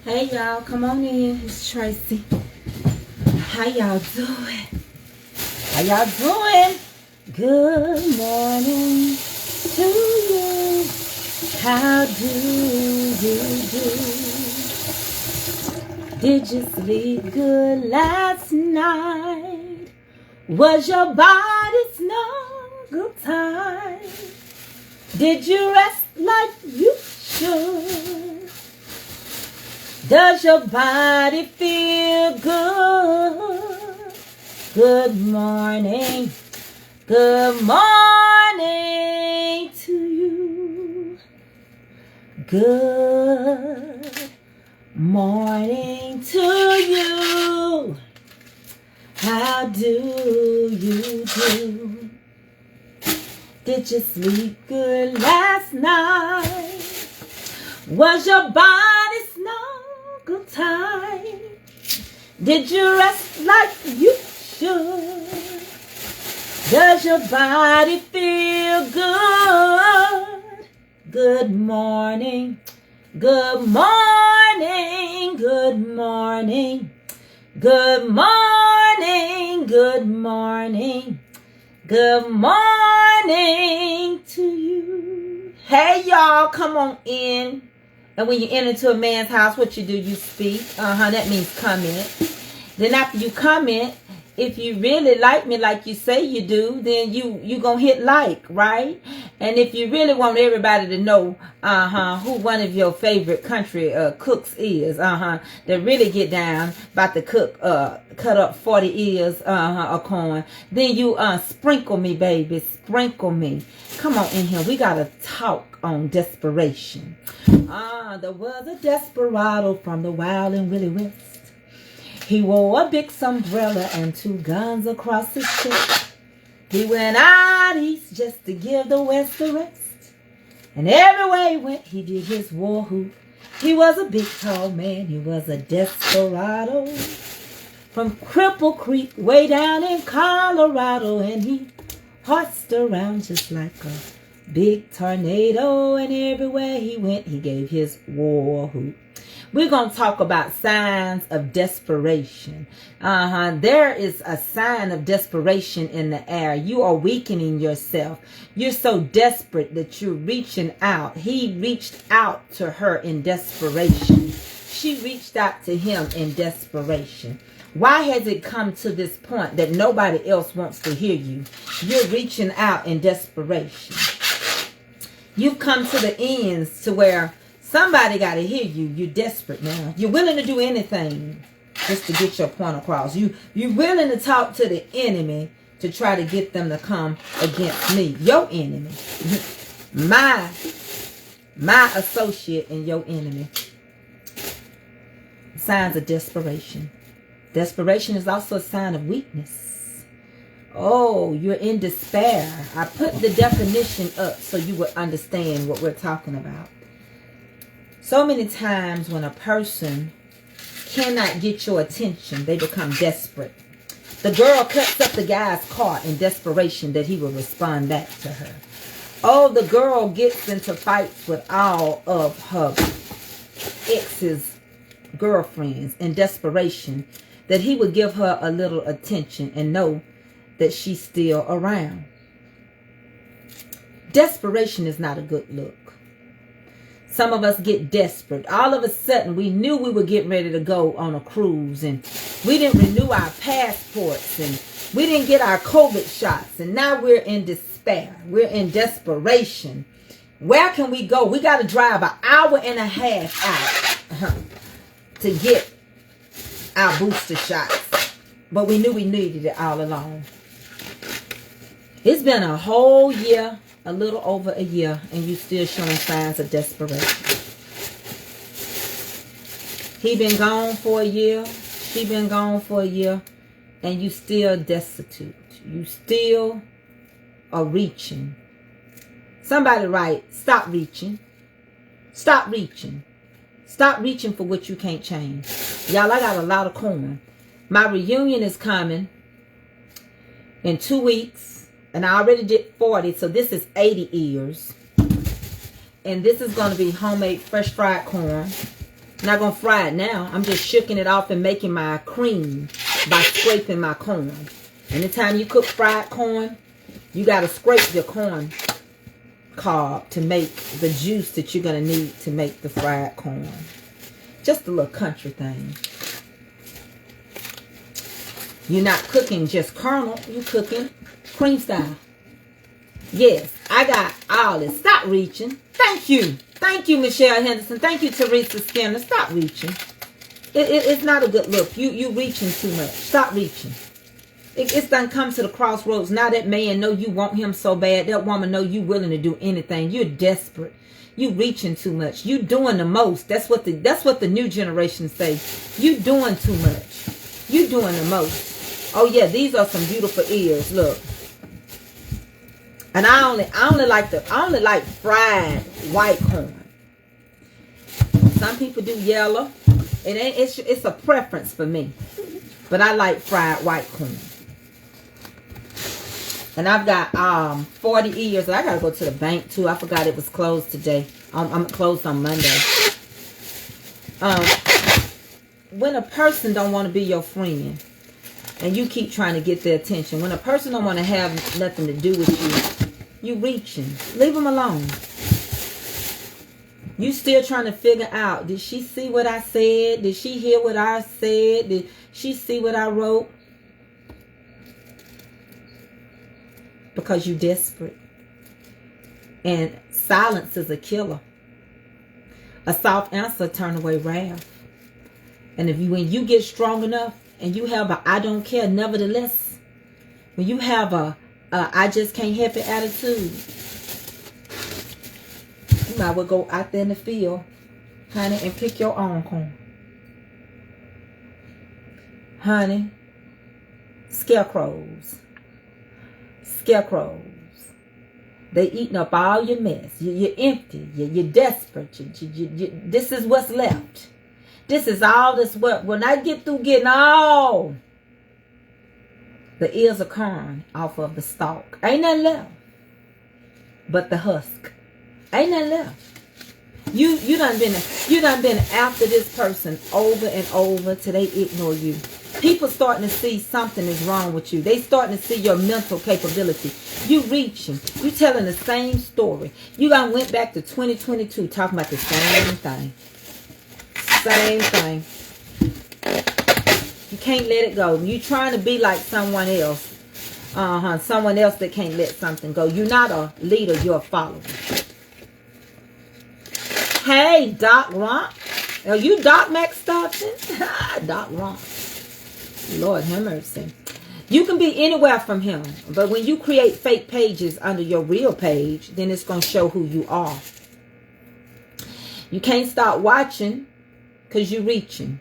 Hey y'all, come on in. It's Tracy. How y'all doing? How y'all doing? Good morning to you. How do you do? Did you sleep good last night? Was your body snuggle tight? Did you rest like you should? Does your body feel good? Good morning. Good morning to you. Good morning to you. How do you do? Did you sleep good last night? Was your body snuggle tight? Did you rest like you should? Does your body feel good? Good morning. Good morning. Good morning. Good morning. Good morning. Good morning to you. Hey y'all, come on in. And when you enter into a man's house, what you do, you speak. That means comment. Then after you comment, if you really like me like you say you do, then you gonna hit like, right? And if you really want everybody to know who one of your favorite country cooks is, that really get down about to cook cut up 40 ears of corn, then you sprinkle me, baby, sprinkle me. Come on in here, we gotta talk on desperation. There was a desperado from the wild and Willie West. He wore a big umbrella and 2 guns across his chest. He went out east just to give the West a rest. And everywhere he went, he did his war whoop. He was a big, tall man. He was a desperado. From Cripple Creek, way down in Colorado. And he horsed around just like a big tornado. And everywhere he went, he gave his war whoop. We're going to talk about signs of desperation. There is a sign of desperation in the air. You are weakening yourself. You're so desperate that you're reaching out. He reached out to her in desperation. She reached out to him in desperation. Why has it come to this point that nobody else wants to hear you? You're reaching out in desperation. You've come to the ends to where somebody got to hear you. You're desperate now. You're willing to do anything just to get your point across. You're willing to talk to the enemy to try to get them to come against me. Your enemy. My associate and your enemy. Signs of desperation. Desperation is also a sign of weakness. Oh, you're in despair. I put the definition up so you would understand what we're talking about. So many times when a person cannot get your attention, they become desperate. The girl cuts up the guy's car in desperation that he will respond back to her. Oh, the girl gets into fights with all of her ex's girlfriends in desperation that he would give her a little attention and know that she's still around. Desperation is not a good look. Some of us get desperate. All of a sudden, we knew we were getting ready to go on a cruise, and we didn't renew our passports, and we didn't get our COVID shots, and now we're in despair. We're in desperation. Where can we go? We got to drive an hour and a half out to get our booster shots, but we knew we needed it all along. It's been a whole year, a little over a year, and you still showing signs of desperation. He been gone for a year. She been gone for a year, and you still destitute. You still are reaching. Somebody write, stop reaching. Stop reaching. Stop reaching for what you can't change. Y'all, I got a lot of corn. My reunion is coming in 2 weeks. And I already did 40, so this is 80 ears. And this is going to be homemade fresh fried corn. I'm not going to fry it now. I'm just shooking it off and making my cream by scraping my corn. Anytime you cook fried corn, you got to scrape your corn cob to make the juice that you're going to need to make the fried corn. Just a little country thing. You're not cooking just kernel. You're cooking cream style. Yes, I got all this. Stop reaching. Thank you. Thank you, Michelle Henderson. Thank you, Teresa Skinner. Stop reaching. It's not a good look. You reaching too much. Stop reaching. It's done come to the crossroads. Now that man know you want him so bad. That woman know you willing to do anything. You're desperate. You reaching too much. You doing the most. That's what the new generation say. You doing too much. You doing the most. Oh yeah, these are some beautiful ears. Look. And I only like fried white corn. Some people do yellow. It's a preference for me. But I like fried white corn. And I've got 40 ears. I gotta go to the bank too. I forgot it was closed today. I'm closed on Monday. When a person don't want to be your friend, and you keep trying to get their attention, when a person don't want to have nothing to do with you reaching. Leave them alone. You still trying to figure out, did she see what I said? Did she hear what I said? Did she see what I wrote? Because you desperate. And silence is a killer. A soft answer turn away wrath. And when you get strong enough and you have a I don't care nevertheless, when you have a I just can't help it attitude, you might well go out there in the field, honey, and pick your own corn. Honey, scarecrows. They eating up all your mess. You're empty. You're desperate. This is what's left. This is all this what. When I get through getting all the ears of corn off of the stalk, ain't nothing left but the husk. Ain't nothing left. You done been after this person over and over till they ignore you. People starting to see something is wrong with you. They starting to see your mental capability. You reaching. You telling the same story. You done went back to 2022 talking about the same thing. Same thing. You can't let it go. You trying to be like someone else. Someone else that can't let something go. You're not a leader. You're a follower. Hey, Doc Ron. Are you Doc McStuffin? Doc Ron. Lord have mercy. You can be anywhere from him. But when you create fake pages under your real page, then it's going to show who you are. You can't stop watching because you're reaching.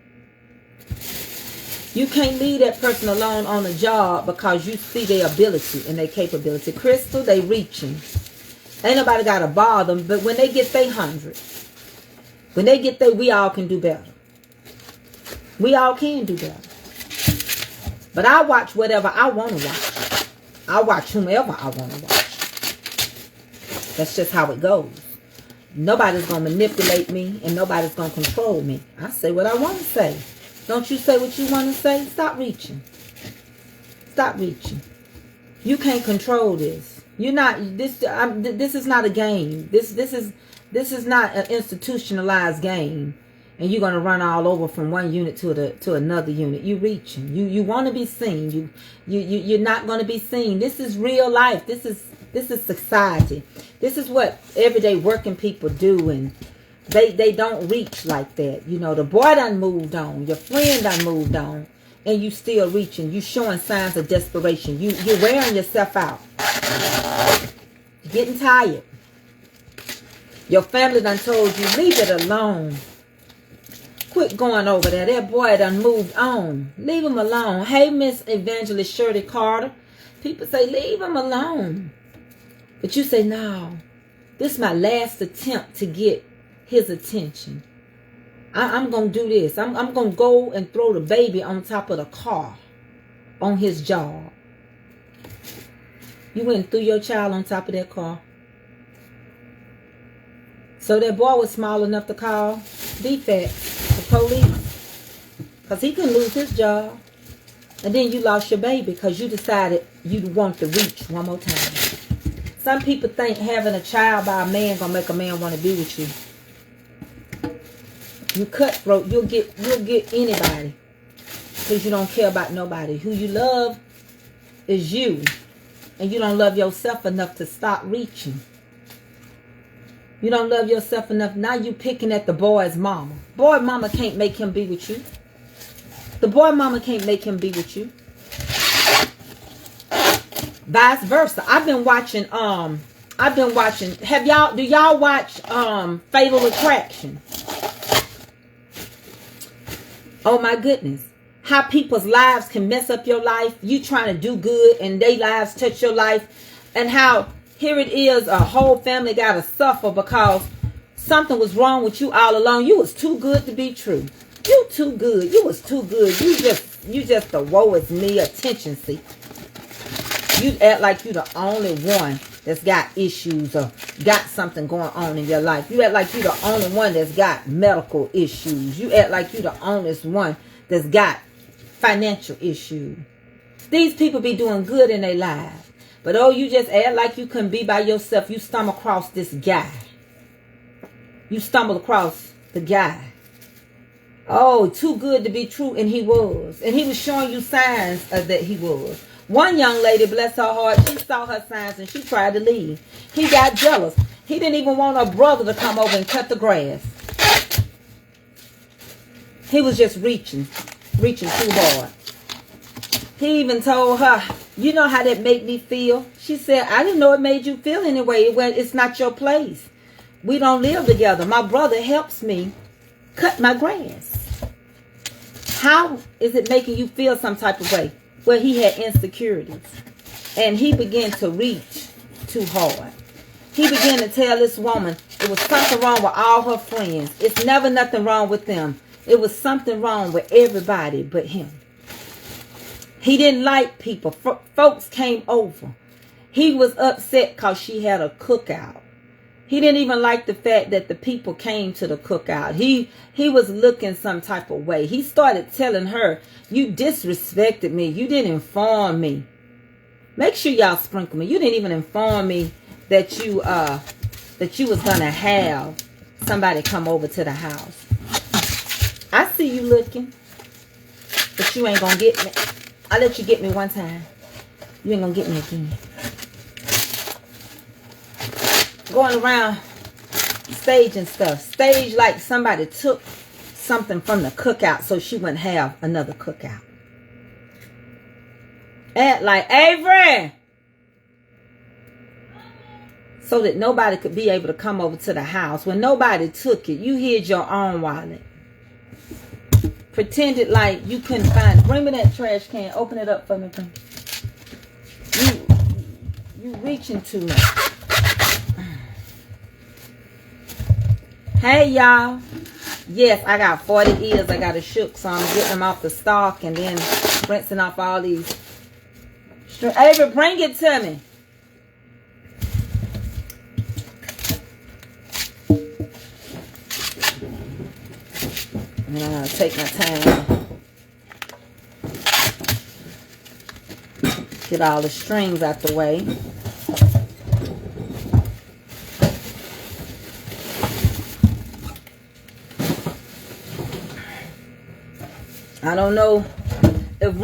You can't leave that person alone on the job because you see their ability and their capability. Crystal, they reaching. Ain't nobody got to bother them. But when they get their 100, when they get there, we all can do better. We all can do better. But I watch whatever I want to watch. I watch whomever I want to watch. That's just how it goes. Nobody's going to manipulate me and nobody's going to control me. I say what I want to say. Don't you say what you want to say? Stop reaching. Stop reaching. You can't control this. You're not, this is not a game. This is not an institutionalized game. And you're going to run all over from one unit to another unit. You're reaching. You want to be seen. You're not going to be seen. This is real life. This is society. This is what everyday working people do. And they don't reach like that. You know, the boy done moved on. Your friend done moved on. And you still reaching. You showing signs of desperation. You're wearing yourself out. You're getting tired. Your family done told you, leave it alone. Quit going over there. That boy done moved on. Leave him alone. Hey, Miss Evangelist Shirley Carter. People say, leave him alone. But you say, no. This is my last attempt to get his attention. I'm going to do this. I'm going to go and throw the baby on top of the car on his job. You went and threw your child on top of that car. So that boy was small enough to call defects. police. Because he couldn't lose his job. And then you lost your baby because you decided you want to reach one more time. Some people think having a child by a man gonna make a man want to be with you. You cutthroat, you'll get anybody because you don't care about nobody. Who you love is you, and you don't love yourself enough to stop reaching. You don't love yourself enough. Now you picking at the boy's mama. Boy mama can't make him be with you. The boy mama can't make him be with you. Vice versa. I've been watching, do y'all watch Fatal Attraction? Oh my goodness. How people's lives can mess up your life. You trying to do good and their lives touch your life. And how here it is, a whole family got to suffer because something was wrong with you all along. You was too good to be true. You too good. You was too good. You just the woe is me attention seeker. You act like you the only one that's got issues or got something going on in your life. You act like you the only one that's got medical issues. You act like you the only one that's got financial issues. These people be doing good in their lives. But oh, you just act like you couldn't be by yourself. You stumble across this guy. You stumbled across the guy. Oh, too good to be true. And he was. And he was showing you signs that he was. One young lady, bless her heart, she saw her signs and she tried to leave. He got jealous. He didn't even want her brother to come over and cut the grass. He was just reaching too hard. He even told her, you know how that made me feel? She said, I didn't know it made you feel anyway. It's not your place. We don't live together. My brother helps me cut my grass. How is it making you feel some type of way? Well, he had insecurities. And he began to reach too hard. He began to tell this woman it was something wrong with all her friends. It's never nothing wrong with them. It was something wrong with everybody but him. He didn't like people. Folks came over. He was upset because she had a cookout. He didn't even like the fact that the people came to the cookout. He was looking some type of way. He started telling her, you disrespected me. You didn't inform me. Make sure y'all sprinkle me. You didn't even inform me that you was going to have somebody come over to the house. I see you looking, but you ain't going to get me. I let you get me one time. You ain't going to get me again. Going around staging stuff. Stage like somebody took something from the cookout so she wouldn't have another cookout. Act like, Avery! So that nobody could be able to come over to the house. When nobody took it, you hid your own wallet. Pretended like you couldn't find it. Bring me that trash can. Open it up for me. You reaching too much. Hey, y'all. Yes, I got 40 ears. I got a shook, so I'm getting them off the stalk and then rinsing off all these. Avery, bring it to me. And I'm going to take my time. Get all the strings out the way. I don't know if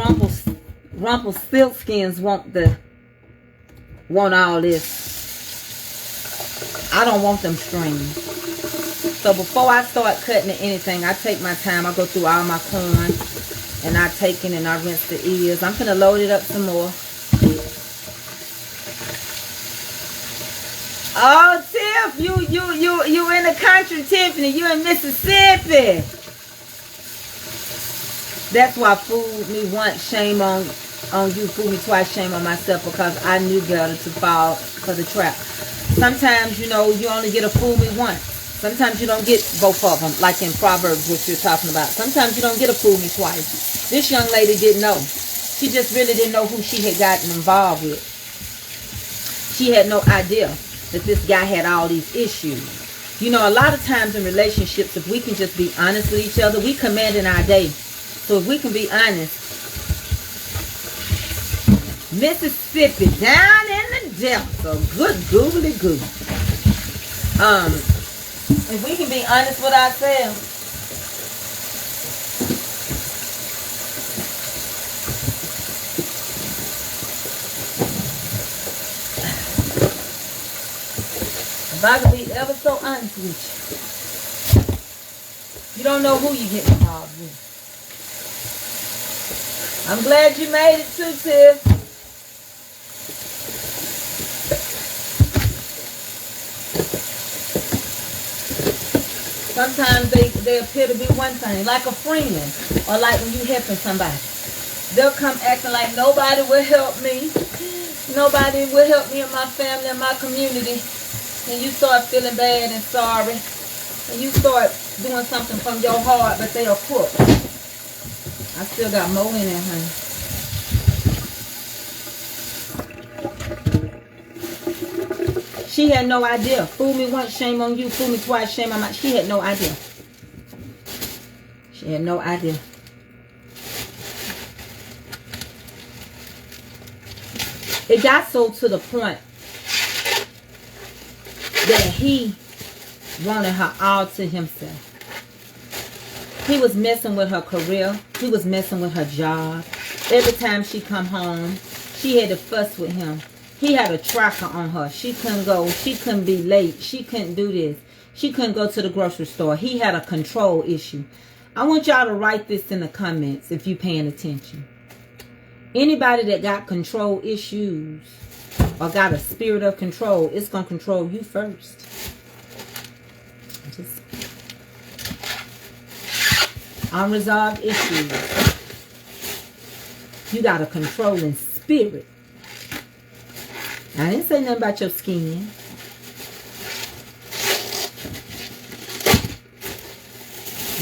Rumpelstiltskins want all this. I don't want them strings. So before I start cutting anything, I take my time. I go through all my corn and I take it and I rinse the ears. I'm gonna load it up some more. Oh, Tiff, you in the country, Tiffany. You in Mississippi. That's why fooled me once, shame on you, fooled me twice, shame on myself, because I knew better to fall for the trap. Sometimes, you know, you only get a fool me once. Sometimes you don't get both of them, like in Proverbs, what you're talking about. Sometimes you don't get a fool me twice. This young lady didn't know. She just really didn't know who she had gotten involved with. She had no idea that this guy had all these issues. You know, a lot of times in relationships, if we can just be honest with each other, we commanding our day. So if we can be honest, Mississippi, down in the depths, so good googly goo. If we can be honest with ourselves, if I can be ever so honest with you, you don't know who you get involved with. I'm glad you made it too, Tiff. Sometimes they appear to be one thing, like a friend, or like when you helping somebody. They'll come acting like nobody will help me. Nobody will help me and my family and my community. And you start feeling bad and sorry. And you start doing something from your heart, but they are crook. I still got more in it, honey. She had no idea. Fool me once, shame on you. Fool me twice, shame on my... She had no idea. She had no idea. It got so to the point that he wanted her all to himself. He was messing with her career. He was messing with her job. Every time she come home, she had to fuss with him. He had a tracker on her. She couldn't go. She couldn't be late. She couldn't do this. She couldn't go to the grocery store. He had a control issue. I want y'all to write this in the comments if you're paying attention. Anybody that got control issues or got a spirit of control, it's going to control you first. Just unresolved issues. You got a controlling spirit. I didn't say nothing about your skin.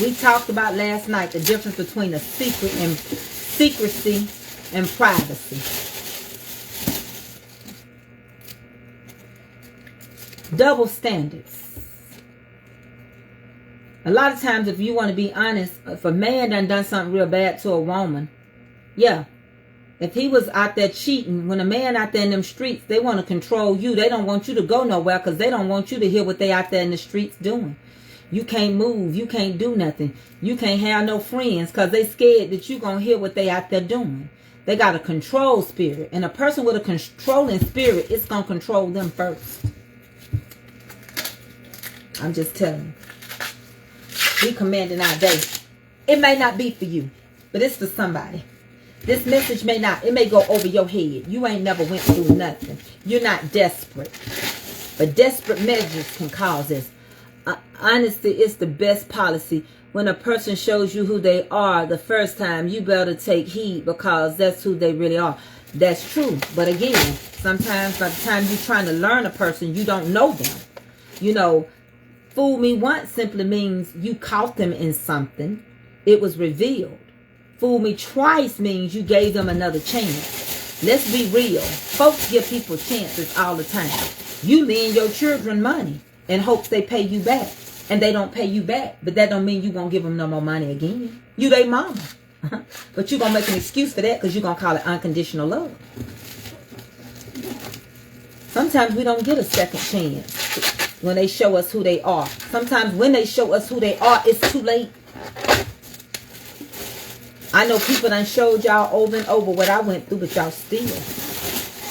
We talked about last night the difference between a secret and secrecy and privacy. Double standards. A lot of times, if you want to be honest, if a man done something real bad to a woman, yeah. If he was out there cheating, when a man out there in them streets, they want to control you. They don't want you to go nowhere because they don't want you to hear what they out there in the streets doing. You can't move. You can't do nothing. You can't have no friends because they scared that you going to hear what they out there doing. They got a control spirit. And a person with a controlling spirit, it's going to control them first. I'm just telling you. We commanding our day. It may not be for you, but it's for somebody. This message may not, it may go over your head. You ain't never went through nothing. You're not desperate. But desperate measures can cause this. Honesty is the best policy. When a person shows you who they are the first time, you better take heed because that's who they really are. That's true. But again, sometimes by the time you're trying to learn a person, you don't know them. You know, fool me once simply means you caught them in something. It was revealed. Fool me twice means you gave them another chance. Let's be real. Folks give people chances all the time. You lend your children money in hopes they pay you back. And they don't pay you back. But that don't mean you won't give them no more money again. You they mama. But you're going to make an excuse for that because you're going to call it unconditional love. Sometimes we don't get a second chance when they show us who they are. Sometimes when they show us who they are, it's too late. I know people done showed y'all over and over what I went through, but y'all still.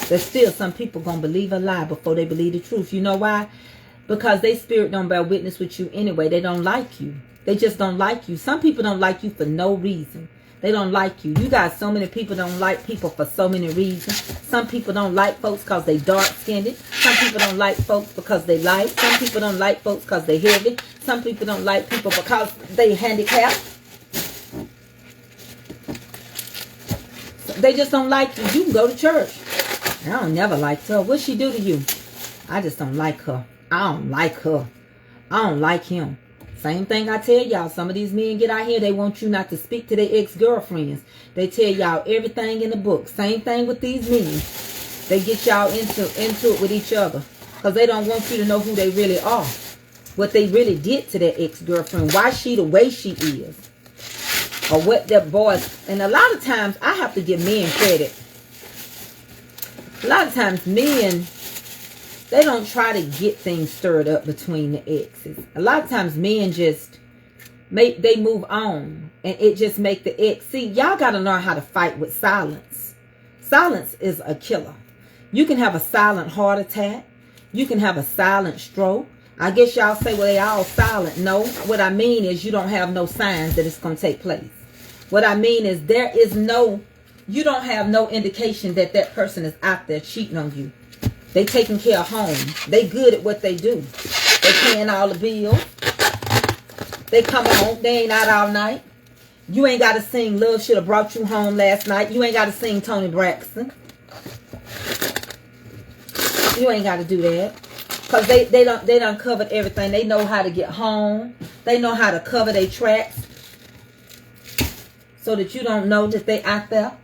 There's still some people gonna believe a lie before they believe the truth. You know why? Because they spirit don't bear witness with you anyway. They don't like you. They just don't like you. Some people don't like you for no reason. They don't like you. You got so many people don't like people for so many reasons. Some people don't like folks because they dark-skinned. Some people don't like folks because they light. Some people don't like folks because they heavy. Some people don't like people because they handicapped. They just don't like you. You can go to church. I don't never like her. What she do to you? I just don't like her. I don't like her. I don't like him. Same thing I tell y'all. Some of these men get out here. They want you not to speak to their ex-girlfriends. They tell y'all everything in the book. Same thing with these men. They get y'all into it with each other. Because they don't want you to know who they really are. what they really did to their ex-girlfriend, why she the way she is, or what their boys. And a lot of times, I have to give men credit. A lot of times, men, they don't try to get things stirred up between the exes. A lot of times, men just they move on, and it just make the ex. See, y'all got to learn how to fight with silence. Silence is a killer. You can have a silent heart attack. You can have a silent stroke. I guess y'all say, well, they all silent. No, what I mean is you don't have no signs that it's going to take place. What I mean is you don't have no indication that that person is out there cheating on you. They taking care of home. They good at what they do. They paying all the bills. They come home. They ain't out all night. You ain't got to sing Love Should Have Brought You Home Last Night. You ain't got to sing Toni Braxton. You ain't got to do that. Because they done covered everything. They know how to get home. They know how to cover their tracks. So that you don't know that they out there.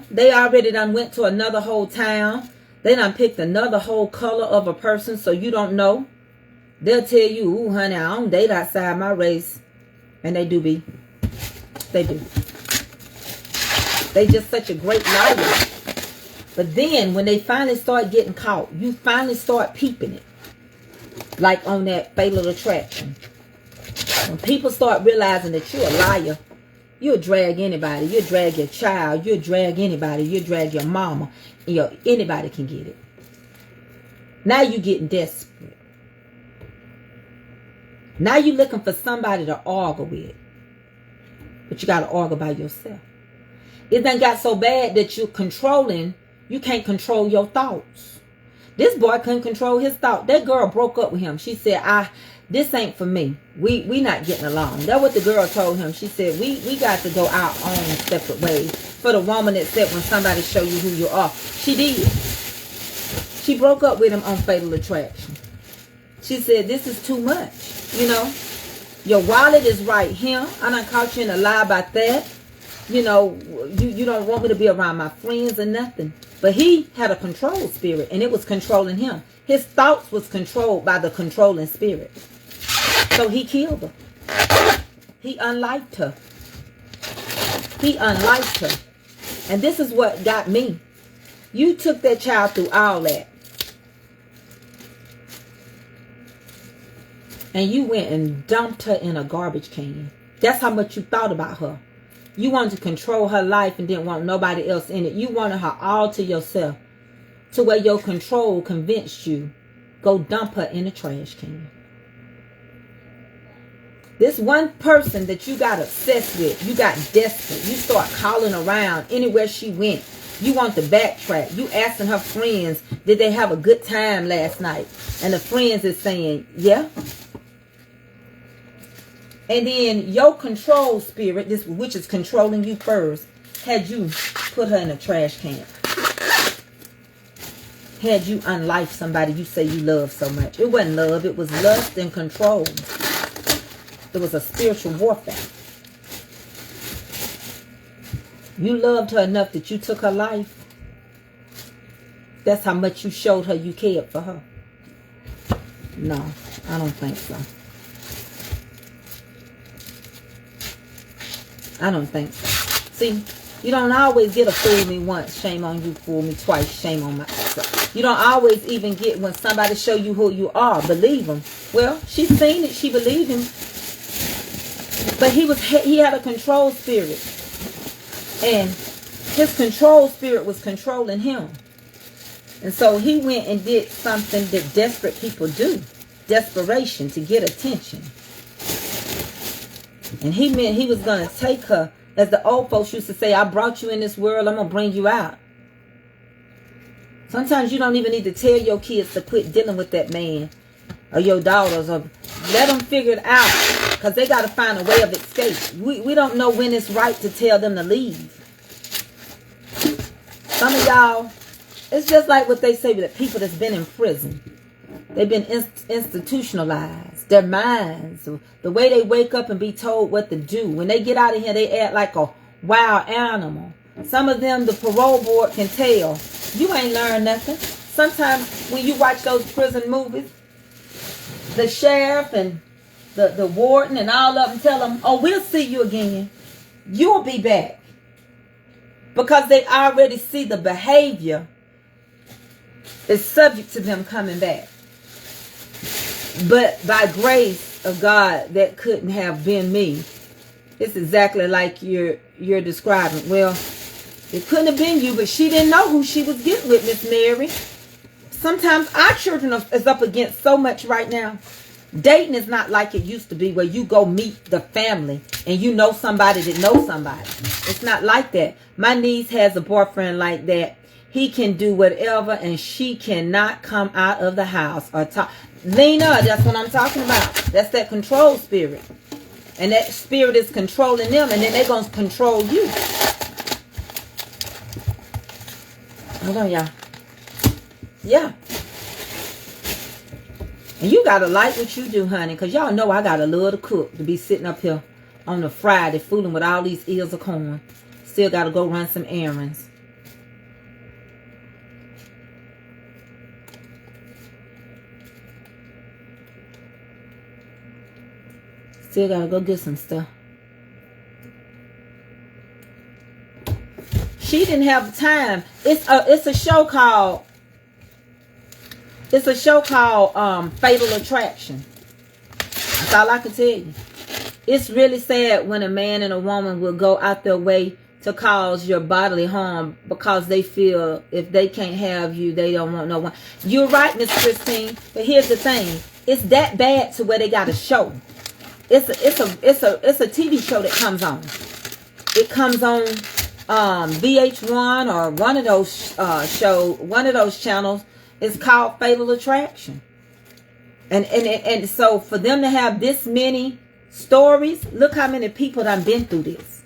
They already done went to another whole town. They done picked another whole color of a person so you don't know. They'll tell you, ooh, honey, I don't date outside my race. And they do be. They do. They just such a great liar. But then when they finally start getting caught, you finally start peeping it. Like on that Fatal Attraction. When people start realizing that you're a liar, you'll drag anybody. You'll drag your child. You'll drag anybody. You'll drag your mama. Anybody can get it. Now you're getting desperate. Now you're looking for somebody to argue with. But you got to argue by yourself. It done got so bad that you're controlling. You can't control your thoughts. This boy couldn't control his thought. That girl broke up with him. She said, this ain't for me. We not getting along. That's what the girl told him. She said, we got to go our own separate ways. For the woman that said, when somebody show you who you are. She did. She broke up with him on Fatal Attraction. She said, this is too much. You know, your wallet is right here. I done caught you in a lie about that. You know, you don't want me to be around my friends or nothing. But he had a control spirit, and it was controlling him. His thoughts was controlled by the controlling spirit. So he killed her. He unliked her. He unliked her. And this is what got me. You took that child through all that. And you went and dumped her in a garbage can. That's how much you thought about her. You wanted to control her life and didn't want nobody else in it. You wanted her all to yourself. To where your control convinced you. Go dump her in a trash can. This one person that you got obsessed with. You got desperate. You start calling around anywhere she went. You want to backtrack. You asking her friends, did they have a good time last night? And the friends is saying, yeah. And then your control spirit, which is controlling you first, had you put her in a trash can. Had you unlifed somebody you say you love so much. It wasn't love. It was lust and control. There was a spiritual warfare. You loved her enough that you took her life. That's how much you showed her you cared for her. No, I don't think so. I don't think so. See, you don't always get a fool me once, shame on you, fool me twice, shame on myself. You don't always even get when somebody show you who you are, believe them. Well, she seen it, she believed him. But he had a control spirit. And his control spirit was controlling him. And so he went and did something that desperate people do. Desperation, to get attention. And he meant he was going to take her, as the old folks used to say, I brought you in this world, I'm going to bring you out. Sometimes you don't even need to tell your kids to quit dealing with that man or your daughters, or let them figure it out, because they got to find a way of escape. We don't know when it's right to tell them to leave. Some of y'all, it's just like what they say with the people that's been in prison. They've been institutionalized. Their minds, the way they wake up and be told what to do. When they get out of here, they act like a wild animal. Some of them, the parole board can tell, you ain't learned nothing. Sometimes when you watch those prison movies, the sheriff and the warden and all of them tell them, oh, we'll see you again. You'll be back. Because they already see the behavior is subject to them coming back. But by grace of God, that couldn't have been me. It's exactly like you're describing. Well, it couldn't have been you, but she didn't know who she was getting with, Miss Mary. Sometimes our children is up against so much right now. Dating is not like it used to be where you go meet the family and you know somebody that knows somebody. It's not like that. My niece has a boyfriend like that. He can do whatever and she cannot come out of the house or talk. Lena, that's what I'm talking about. That's that control spirit. And that spirit is controlling them and then they're going to control you. Hold on, y'all. Yeah. And you gotta like what you do, honey, because y'all know I gotta love to cook, to be sitting up here on a Friday fooling with all these ears of corn. Still gotta go run some errands. Still gotta go get some stuff. She didn't have time. It's a show called Fatal Attraction. That's all I can tell you. It's really sad when a man and a woman will go out their way to cause your bodily harm because they feel if they can't have you, they don't want no one. You're right, Miss Christine. But here's the thing: it's that bad to where they got a show. It's a TV show that comes on. It comes on VH1 or one of those channels. It's called Fatal Attraction. And so for them to have this many stories, look how many people done been through this.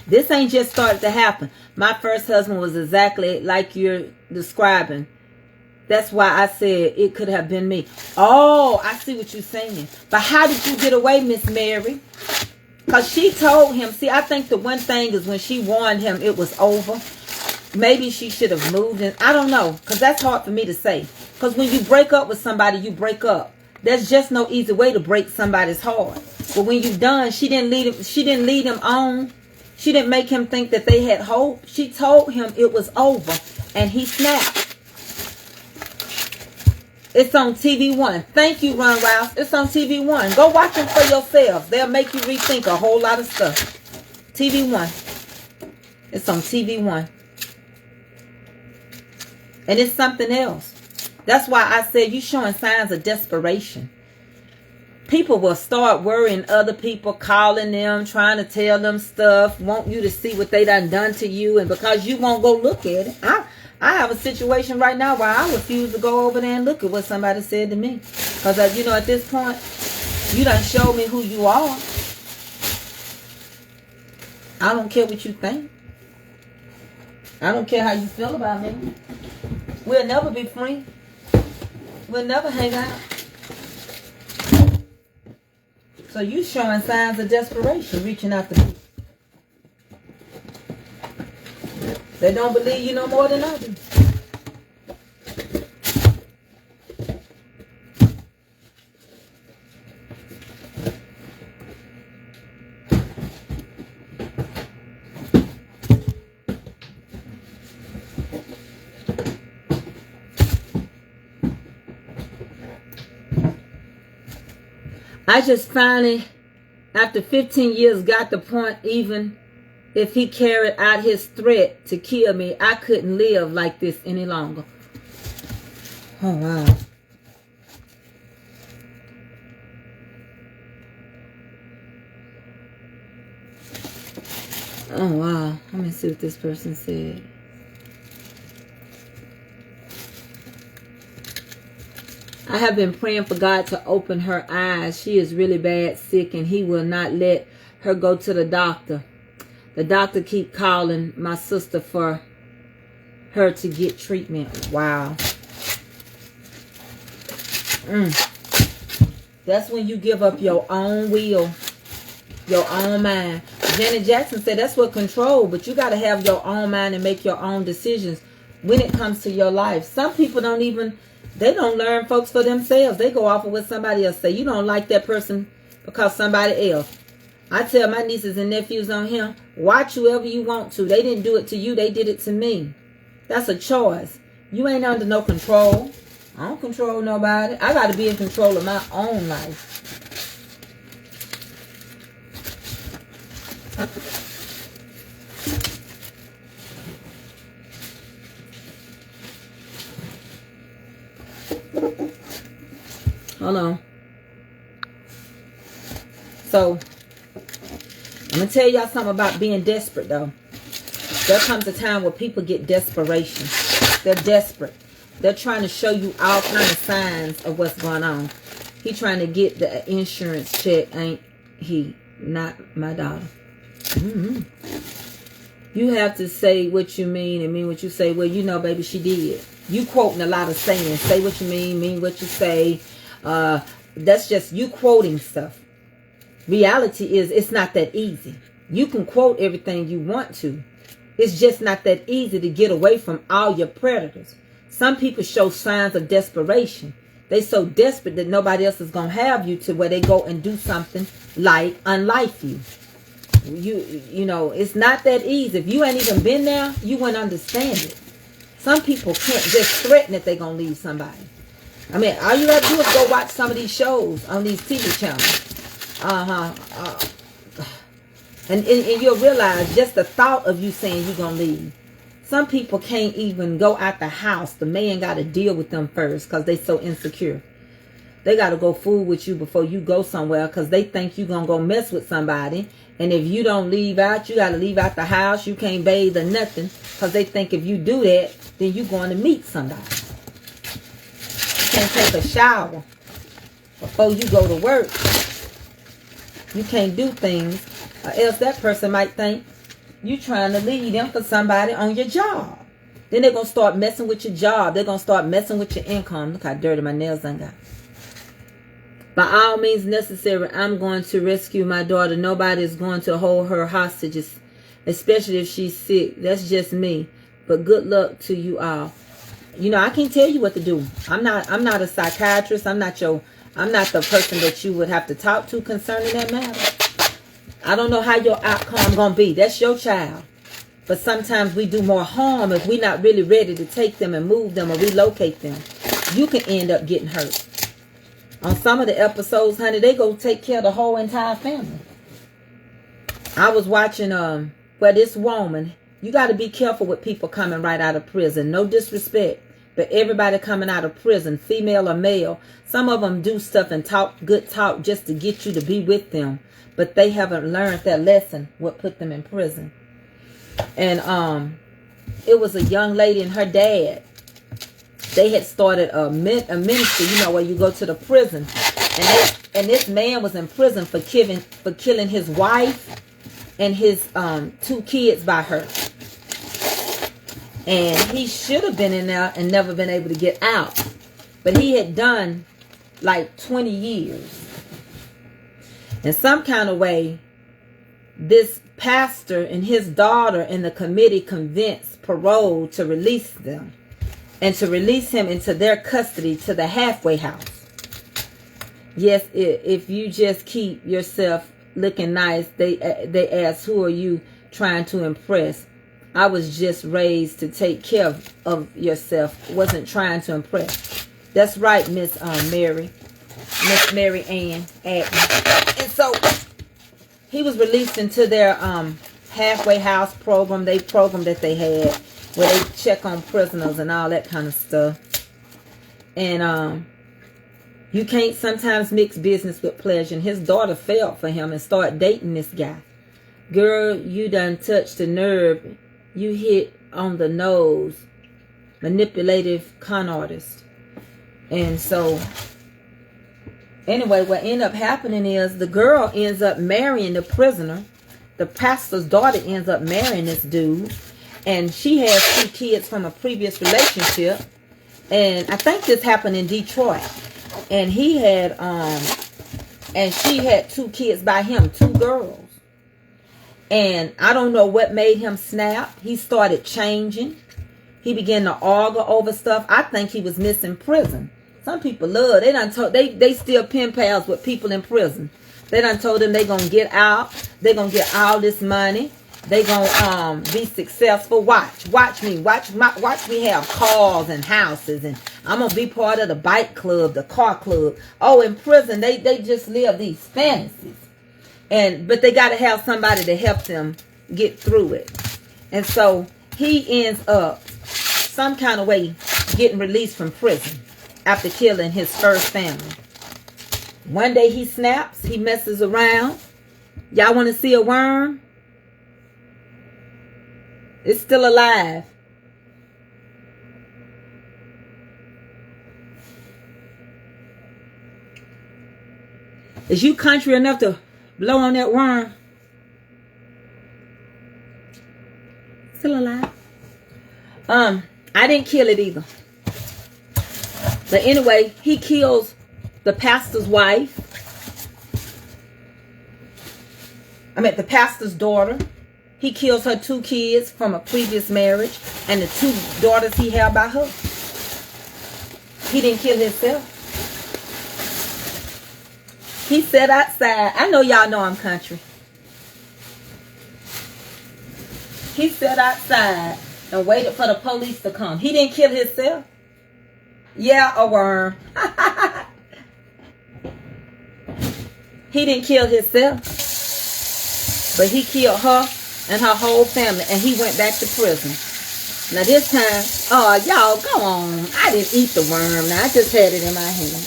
This ain't just started to happen. My first husband was exactly like you're describing. That's why I said it could have been me. Oh, I see what you're saying. But how did you get away, Miss Mary? Because she told him. See, I think the one thing is when she warned him it was over. Maybe she should have moved in. I don't know. Because that's hard for me to say. Because when you break up with somebody, you break up. There's just no easy way to break somebody's heart. But when you're done, she didn't lead him on. She didn't make him think that they had hope. She told him it was over. And he snapped. It's on TV One. Thank you, Ron Rouse. It's on TV One. Go watch them for yourselves. They'll make you rethink a whole lot of stuff. TV One. It's on TV One. And it's something else. That's why I said you're showing signs of desperation. People will start worrying other people, calling them, trying to tell them stuff, want you to see what they done to you. And because you won't go look at it. I have a situation right now where I refuse to go over there and look at what somebody said to me. Because, at this point, you done showed me who you are. I don't care what you think. I don't care how you feel about me. We'll never be free. We'll never hang out. So you showing signs of desperation, reaching out to me. They don't believe you no more than I do. I just finally, after 15 years, got the point even if he carried out his threat to kill me, I couldn't live like this any longer. Oh, wow. Oh, wow. Let me see what this person said. I have been praying for God to open her eyes. She is really bad sick and he will not let her go to the doctor. The doctor keep calling my sister for her to get treatment. Wow. That's when you give up your own will, your own mind. Janet Jackson said that's what control, but you got to have your own mind and make your own decisions when it comes to your life. Some people don't even They don't learn folks for themselves. They go off of what somebody else say. You don't like that person because somebody else. I tell my nieces and nephews on here, watch whoever you want to. They didn't do it to you. They did it to me. That's a choice. You ain't under no control. I don't control nobody. I got to be in control of my own life. Hold on. So, I'm going to tell y'all something about being desperate, though. There comes a time where people get desperation. They're desperate. They're trying to show you all kind of signs of what's going on. He trying to get the insurance check, ain't he? Not my daughter. You have to say what you mean and mean what you say. Well, you know, baby, she did. You quoting a lot of sayings. Say what you mean what you say. That's just you quoting stuff. Reality is it's not that easy. You can quote everything you want to. It's just not that easy to get away from all your predators. Some people show signs of desperation. They so desperate that nobody else is going to have you to where they go and do something like unlife you. You know, it's not that easy. If you ain't even been there, you wouldn't understand it. Some people can't just threaten that they're going to leave somebody. I mean, all you got to do is go watch some of these shows on these TV channels. And you'll realize just the thought of you saying you're going to leave. Some people can't even go out the house. The man got to deal with them first because they so insecure. They got to go fool with you before you go somewhere because they think you're going to go mess with somebody. And if you don't leave out, you got to leave out the house. You can't bathe or nothing because they think if you do that, then you're going to meet somebody. You can't take a shower before you go to work. You can't do things or else that person might think you trying to leave them for somebody on your job. Then they're going to start messing with your job. They're going to start messing with your income. Look how dirty my nails done got. By all means necessary, I'm going to rescue my daughter. Nobody is going to hold her hostages, especially if she's sick. That's just me. But good luck to you all. You know, I can't tell you what to do. I'm not a psychiatrist. I'm not the person that you would have to talk to concerning that matter. I don't know how your outcome going to be. That's your child. But sometimes we do more harm if we're not really ready to take them and move them or relocate them. You can end up getting hurt. On some of the episodes, honey, they go take care of the whole entire family. I was watching where this woman, you got to be careful with people coming right out of prison. No disrespect, but everybody coming out of prison, female or male, some of them do stuff and talk good talk just to get you to be with them. But they haven't learned their lesson, what put them in prison. And it was a young lady and her dad. They had started a ministry, you know, where you go to the prison. And this man was in prison for killing his wife and his 2 kids by her. And he should have been in there and never been able to get out. But he had done like 20 years. In some kind of way, this pastor and his daughter and the committee convinced parole to release them. And to release him into their custody to the halfway house. Yes, if you just keep yourself looking nice, they ask, who are you trying to impress? I was just raised to take care of yourself. Wasn't trying to impress. That's right, Miss Mary Ann Admin. And so he was released into their halfway house program. Program that they had, where they check on prisoners and all that kind of stuff. And you can't sometimes mix business with pleasure. And his daughter fell for him and started dating this guy. Girl, you done touched the nerve. You hit on the nose. Manipulative con artist. And so, anyway, what ended up happening is the girl ends up marrying the prisoner. The pastor's daughter ends up marrying this dude. And she has 2 kids from a previous relationship. And I think this happened in Detroit. And he had, and she had 2 kids by him, 2 girls. And I don't know what made him snap. He started changing. He began to argue over stuff. I think he was missing prison. Some people love. They done told they still pen pals with people in prison. They done told them they gonna get out. They gonna get all this money. They gonna be successful. Watch me have cars and houses, and I'm gonna be part of the bike club, the car club. Oh, in prison they just live these fantasies, but they gotta have somebody to help them get through it. And so he ends up some kind of way getting released from prison after killing his first family. One day he snaps, he messes around. Y'all want to see a worm? It's still alive. Is you country enough to blow on that worm? Still alive. I didn't kill it either. But anyway, he kills the pastor's wife. The pastor's daughter. He kills her 2 kids from a previous marriage and the 2 daughters he had by her. He didn't kill himself. He sat outside. I know y'all know I'm country. He sat outside and waited for the police to come. He didn't kill himself. Yeah, a worm. He didn't kill himself. But he killed her and her whole family, and he went back to prison. Now this time, y'all, go on. I didn't eat the worm. Now I just had it in my hand.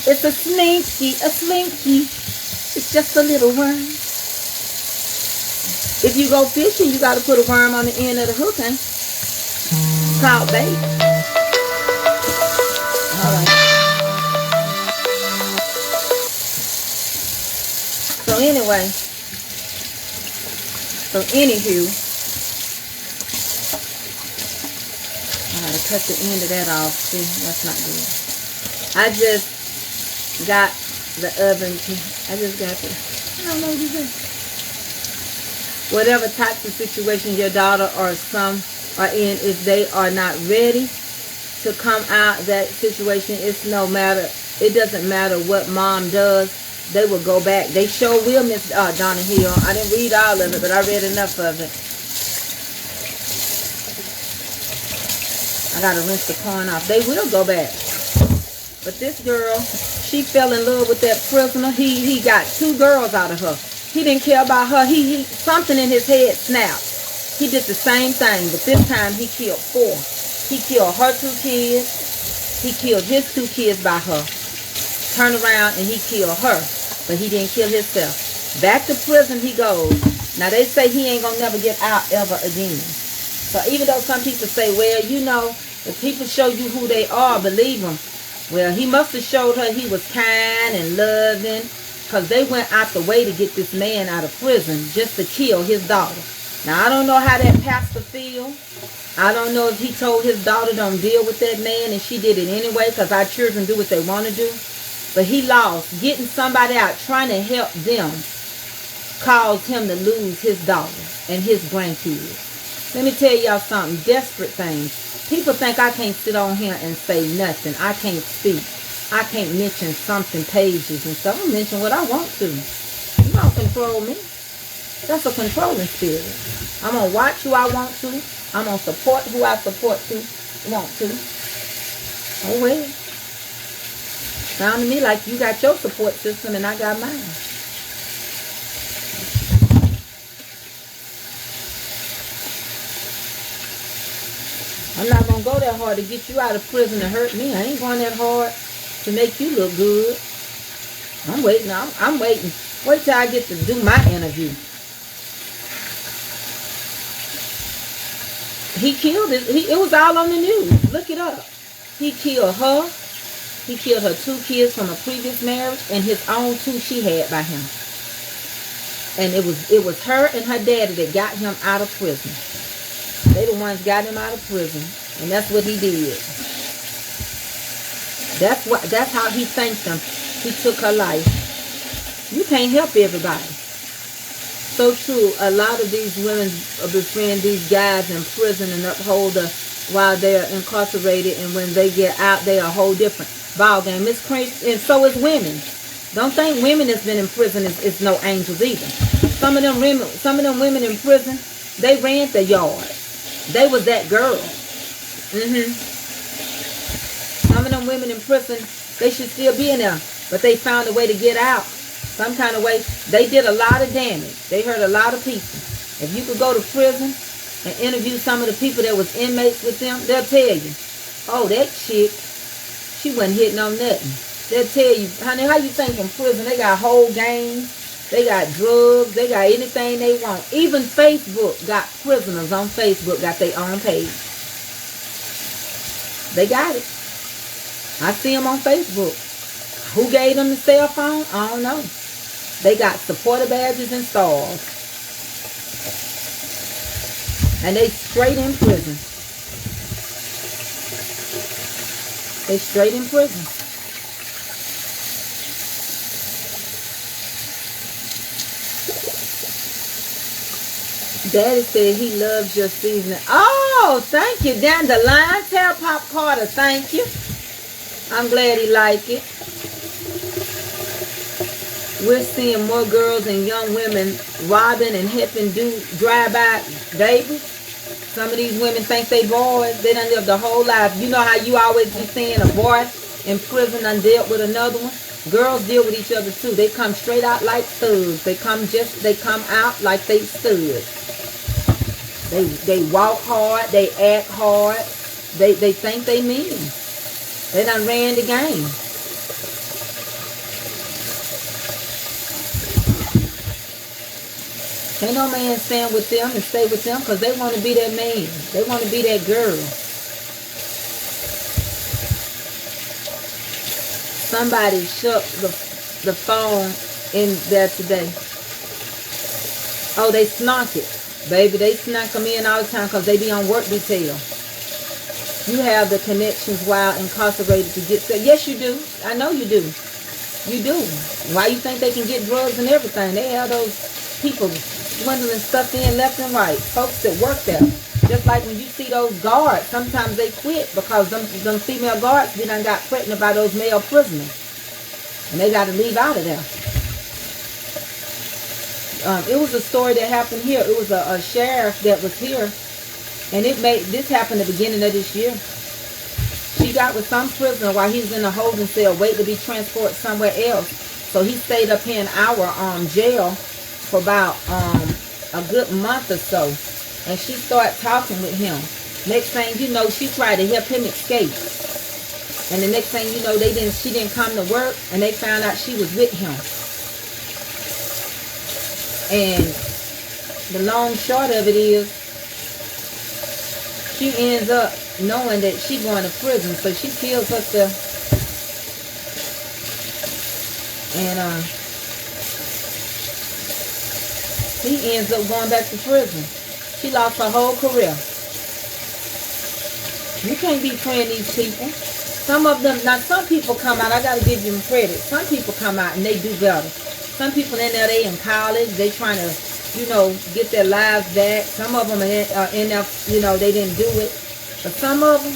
It's a slinky. It's just a little worm. If you go fishing, you got to put a worm on the end of the hook, and it's called bait. All right. So anywho, I gotta cut the end of that off. See, that's not good. I just got the oven. I don't know what you say. Whatever types of situation your daughter or son are in, if they are not ready to come out that situation, it doesn't matter what mom does. They will go back. They sure will, Miss Donna Hill. I didn't read all of it, but I read enough of it. I gotta rinse the corn off. They will go back. But this girl, she fell in love with that prisoner. He got 2 girls out of her. He didn't care about her. Something in his head snapped. He did the same thing, but this time he killed 4. He killed her 2 kids. He killed his 2 kids by her. Turned around and he killed her. But he didn't kill himself. Back to prison he goes. Now they say he ain't gonna never get out ever again. So even though some people say, well, if people show you who they are, believe them. Well, he must have showed her he was kind and loving, because they went out the way to get this man out of prison just to kill his daughter. Now I don't know how that pastor feel. I don't know if he told his daughter don't deal with that man and she did it anyway, because our children do what they want to do. But he lost. Getting somebody out, trying to help them, caused him to lose his daughter and his grandkids. Let me tell y'all something. Desperate things. People think I can't sit on here and say nothing. I can't speak. I can't mention something, pages and stuff. I'll mention what I want to. You don't control me. That's a controlling spirit. I'm going to watch who I want to. I'm going to support who I want to. Oh, well. Sound to me like you got your support system and I got mine. I'm not going to go that hard to get you out of prison to hurt me. I ain't going that hard to make you look good. I'm waiting. I'm waiting. Wait till I get to do my interview. He killed it. It was all on the news. Look it up. He killed her. He killed her 2 kids from a previous marriage and his own 2 she had by him. And it was her and her daddy that got him out of prison. They the ones got him out of prison. And that's what he did. That's how he thanked them. He took her life. You can't help everybody. So true. A lot of these women befriend these guys in prison and uphold the while they're incarcerated, and when they get out, they are a whole different ball game. It's crazy, and so is women. Don't think women that's been in prison is no angels either. Some of them women in prison, they ran the yard. They was that girl. Some of them women in prison, they should still be in there, but they found a way to get out. Some kind of way. They did a lot of damage. They hurt a lot of people. If you could go to prison and interview some of the people that was inmates with them, they'll tell you, oh, that chick, she wasn't hitting on nothing. They'll tell you, honey, how you think in prison? They got whole gangs, they got drugs, they got anything they want. Even Facebook got prisoners on Facebook, got their own page. They got it. I see them on Facebook. Who gave them the cell phone? I don't know. They got supporter badges and stars. And they straight in prison. They straight in prison. Daddy said he loves your seasoning. Oh, thank you. Dandelion. Tell Pop Carter thank you. I'm glad he liked it. We're seeing more girls and young women robbing and helping do drive-by babies. Some of these women think they boys. They done lived the whole life. You know how you always be seeing a boy in prison done dealt with another one? Girls deal with each other too. They come straight out like thugs. They come out like they studs. They walk hard. They act hard. They think they mean. They done ran the game. Ain't no man stand with them and stay with them because they want to be that man. They want to be that girl. Somebody shut the phone in there today. Oh, they snuck it. Baby, they snuck them in all the time because they be on work detail. You have the connections while incarcerated to get set. Yes, you do. I know you do. You do. Why you think they can get drugs and everything? They have those people swindling stuff in left and right. Folks that work there. Just like when you see those guards, sometimes they quit because them female guards, they done got pregnant by those male prisoners. And they got to leave out of there. It was a story that happened here. It was a sheriff that was here. And this happened at the beginning of this year. She got with some prisoner while he was in a holding cell, waiting to be transported somewhere else. So he stayed up here in our jail for about a good month or so. And she started talking with him. Next thing you know, she tried to help him escape. And the next thing you know, she didn't come to work, and they found out she was with him. And the long short of it is, she ends up knowing that she's going to prison, so she kills herself. And he ends up going back to prison. She lost her whole career. You can't be praying these people. Some of them, now some people come out, I got to give them credit. Some people come out and they do better. Some people in there, they in college, they trying to, get their lives back. Some of them are in there, they didn't do it. But some of them,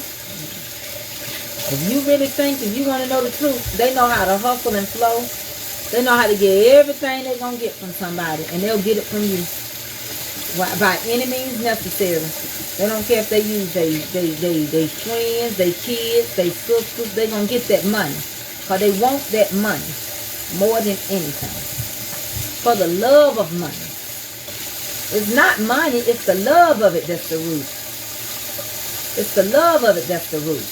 if you really think, if you want to know the truth, they know how to hustle and flow. They know how to get everything they're going to get from somebody, and they'll get it from you. By any means necessary. They don't care if they use they friends, they kids, they sisters. They're going to get that money. Because they want that money more than anything. For the love of money. It's not money, it's the love of it that's the root. It's the love of it that's the root.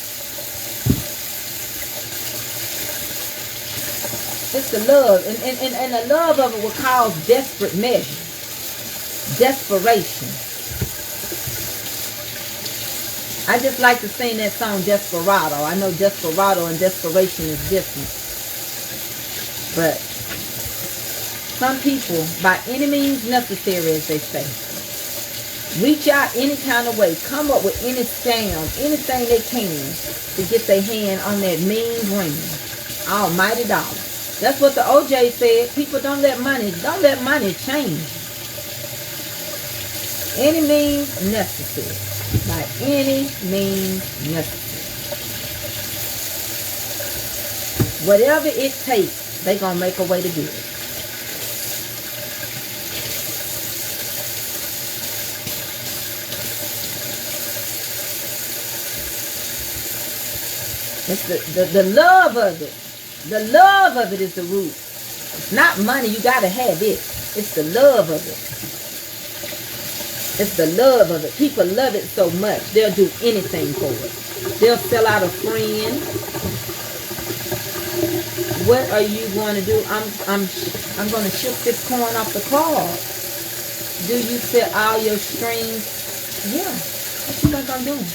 It's the love. And the love of it will cause desperate measures. Desperation. I just like to sing that song Desperado. I know Desperado and desperation is different. But some people, by any means necessary, as they say, reach out any kind of way, come up with any scam, anything they can to get their hand on that mean green. Almighty dollar. That's what the OJ said. People don't let money change. Any means necessary. by any means necessary. Whatever it takes, they gonna make a way to do it. It's the love of it. The love of it is the root. It's not money, you gotta have it. It's the love of it. It's the love of it. People love it so much, they'll do anything for it. They'll sell out a friend. What are you going to do? I'm going to ship this corn off the card. Do you set all your strings? Yeah. What you think I'm doing?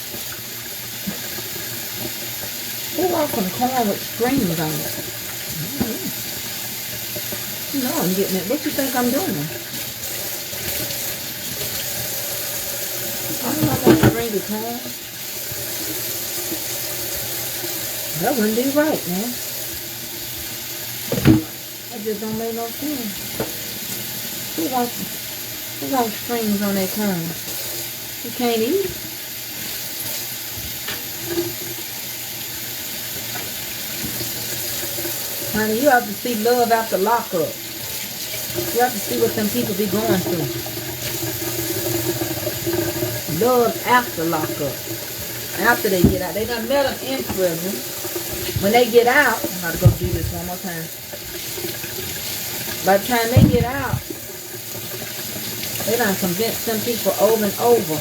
Who wants some corn with strings on it? No, I'm getting it. What you think I'm doing? I don't know about stringy corn. That wouldn't be right, man. That just don't make no sense. Who wants strings on their corn? You can't eat. Honey, you have to see love after lockup. You have to see what them people be going through. Love after lockup. After they get out. They done met them in prison. When they get out, I'm about to go do this one more time. By the time they get out, they done convinced some people over and over.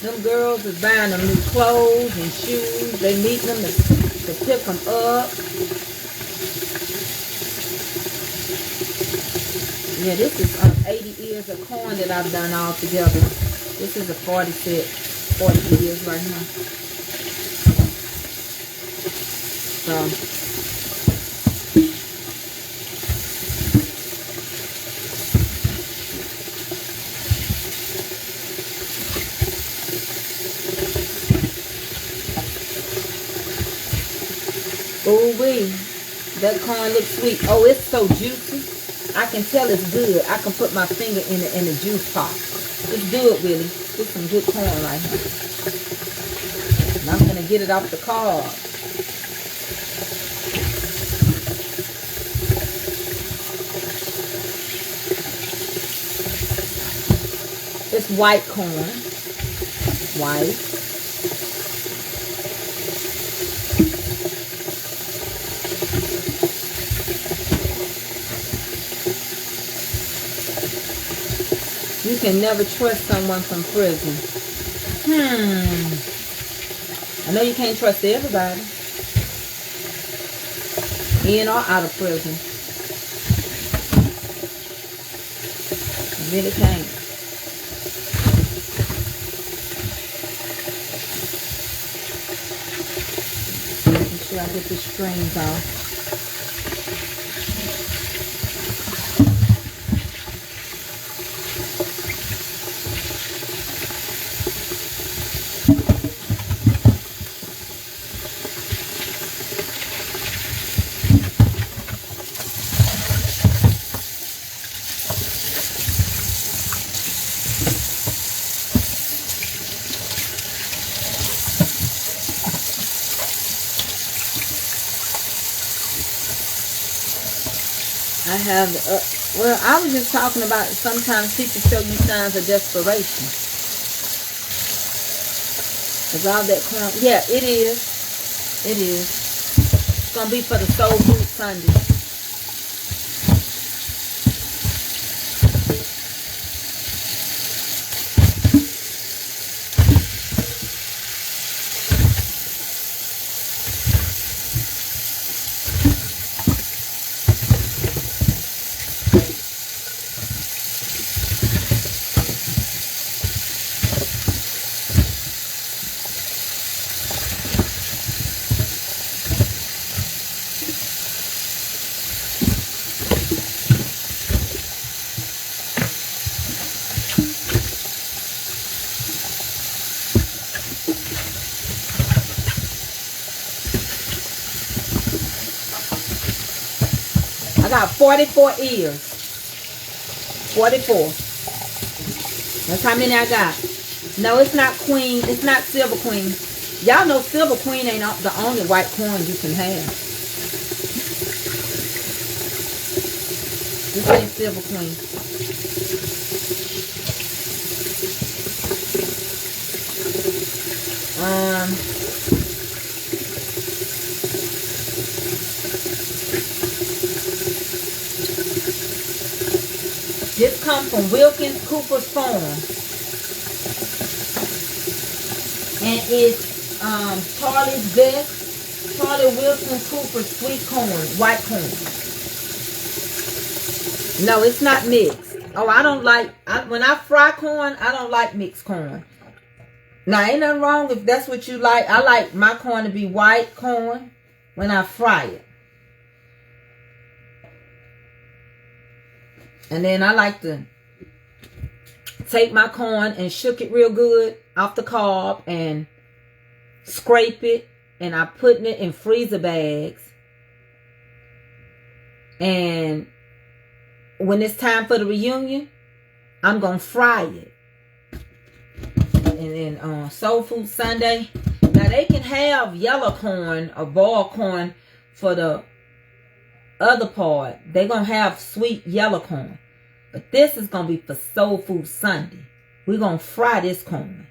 Them girls is buying them new clothes and shoes. They meet them to pick them up. Yeah, this is 80 ears of corn that I've done all together. This is a 40 set, 40 ears right here. So, ooh-wee, that corn looks sweet. Oh, it's so juicy. I can tell it's good. I can put my finger in the juice pot. Let's do it, Willie. This is some good corn right here. And I'm going to get it off the cob. It's white corn. White. You can never trust someone from prison. I know you can't trust everybody. In or out of prison. You really can't. Make sure I get the strings off. I have, well, I was just talking about sometimes people show you signs of desperation. Is all that corn? Yeah, it is. It is. It's going to be for the Soul Food Sunday. I got 44 ears. 44. That's how many I got. No, it's not queen. It's not silver queen. Y'all know silver queen ain't the only white corn you can have. This ain't silver queen. This comes from Wilkins Cooper's Farm. And it's Charlie's Best, Charlie Wilson Cooper's sweet corn, white corn. No, it's not mixed. Oh, I don't like, when I fry corn, I don't like mixed corn. Now, ain't nothing wrong if that's what you like. I like my corn to be white corn when I fry it. And then I like to take my corn and shook it real good off the cob and scrape it. And I put it in freezer bags. And when it's time for the reunion, I'm going to fry it. And then on Soul Food Sunday, now they can have yellow corn or boiled corn for the other part. They're going to have sweet yellow corn. But this is going to be for Soul Food Sunday. We're going to fry this corn.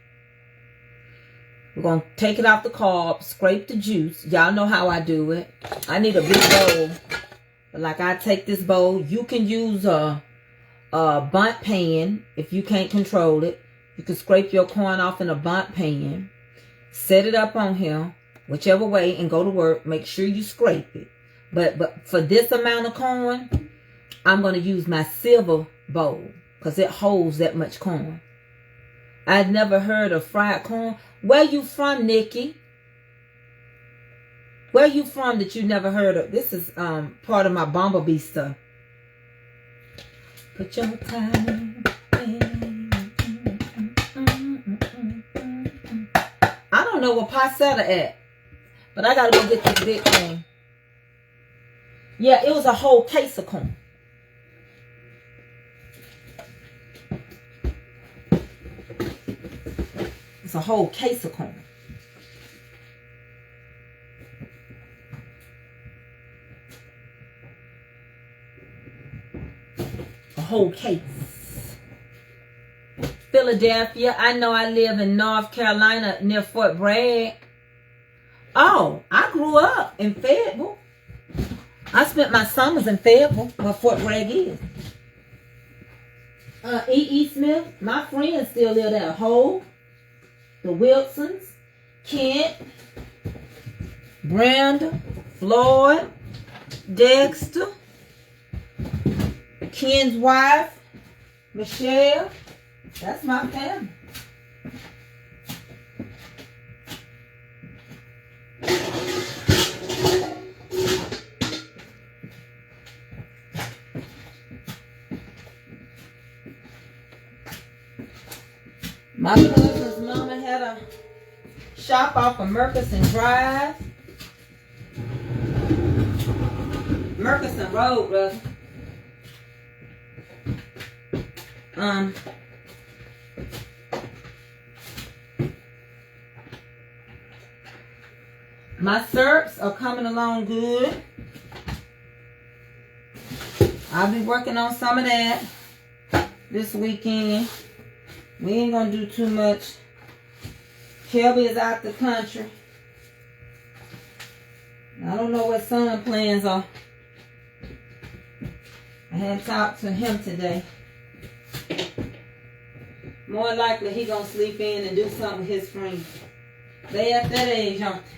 We're going to take it off the cob, scrape the juice. Y'all know how I do it. I need a big bowl. But like I take this bowl. You can use a bundt pan if you can't control it. You can scrape your corn off in a bundt pan. Set it up on here, whichever way, and go to work. Make sure you scrape it. But for this amount of corn, I'm going to use my silver bowl because it holds that much corn. I'd never heard of fried corn. Where you from, Nikki? Where you from that you never heard of? This is part of my bumblebee stuff. Put your time in. I don't know where Pasetta at, but I gotta go get this big thing. Yeah, it was a whole case of corn. It's a whole case of corn. A whole case. Philadelphia. I know I live in North Carolina near Fort Bragg. Oh, I grew up in Fayetteville. I spent my summers in Fayetteville, where Fort Bragg is. E.E. Smith, my friends still live there. Hope, the Wilsons, Kent, Brenda, Floyd, Dexter, Ken's wife, Michelle. That's my family. My cousin's mama had a shop off of Murchison Drive. Murchison Road, brother. My syrups are coming along good. I'll be working on some of that this weekend. We ain't gonna do too much. Kelby is out the country. I don't know what son plans are. I hadn't talked to him today. More likely he gonna sleep in and do something with his friends. They at that age, aren't they?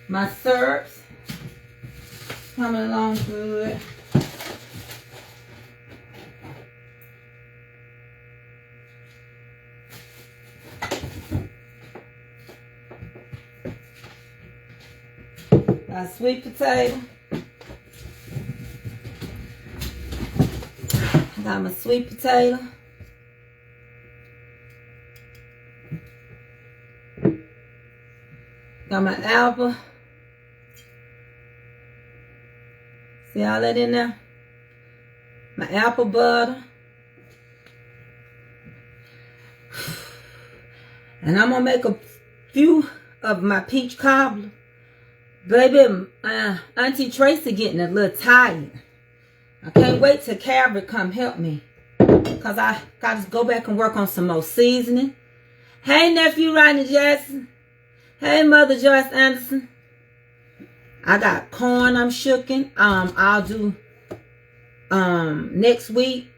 My syrups coming along good. Got sweet potato. Got my sweet potato. Got my apple. See all that in there? My apple butter. And I'm going to make a few of my peach cobbler. Baby, Auntie Tracy getting a little tired. I can't wait till Calvary come help me. Because I got to go back and work on some more seasoning. Hey, nephew Rodney Jackson. Hey, Mother Joyce Anderson. I got corn I'm shooking. I'll do next week.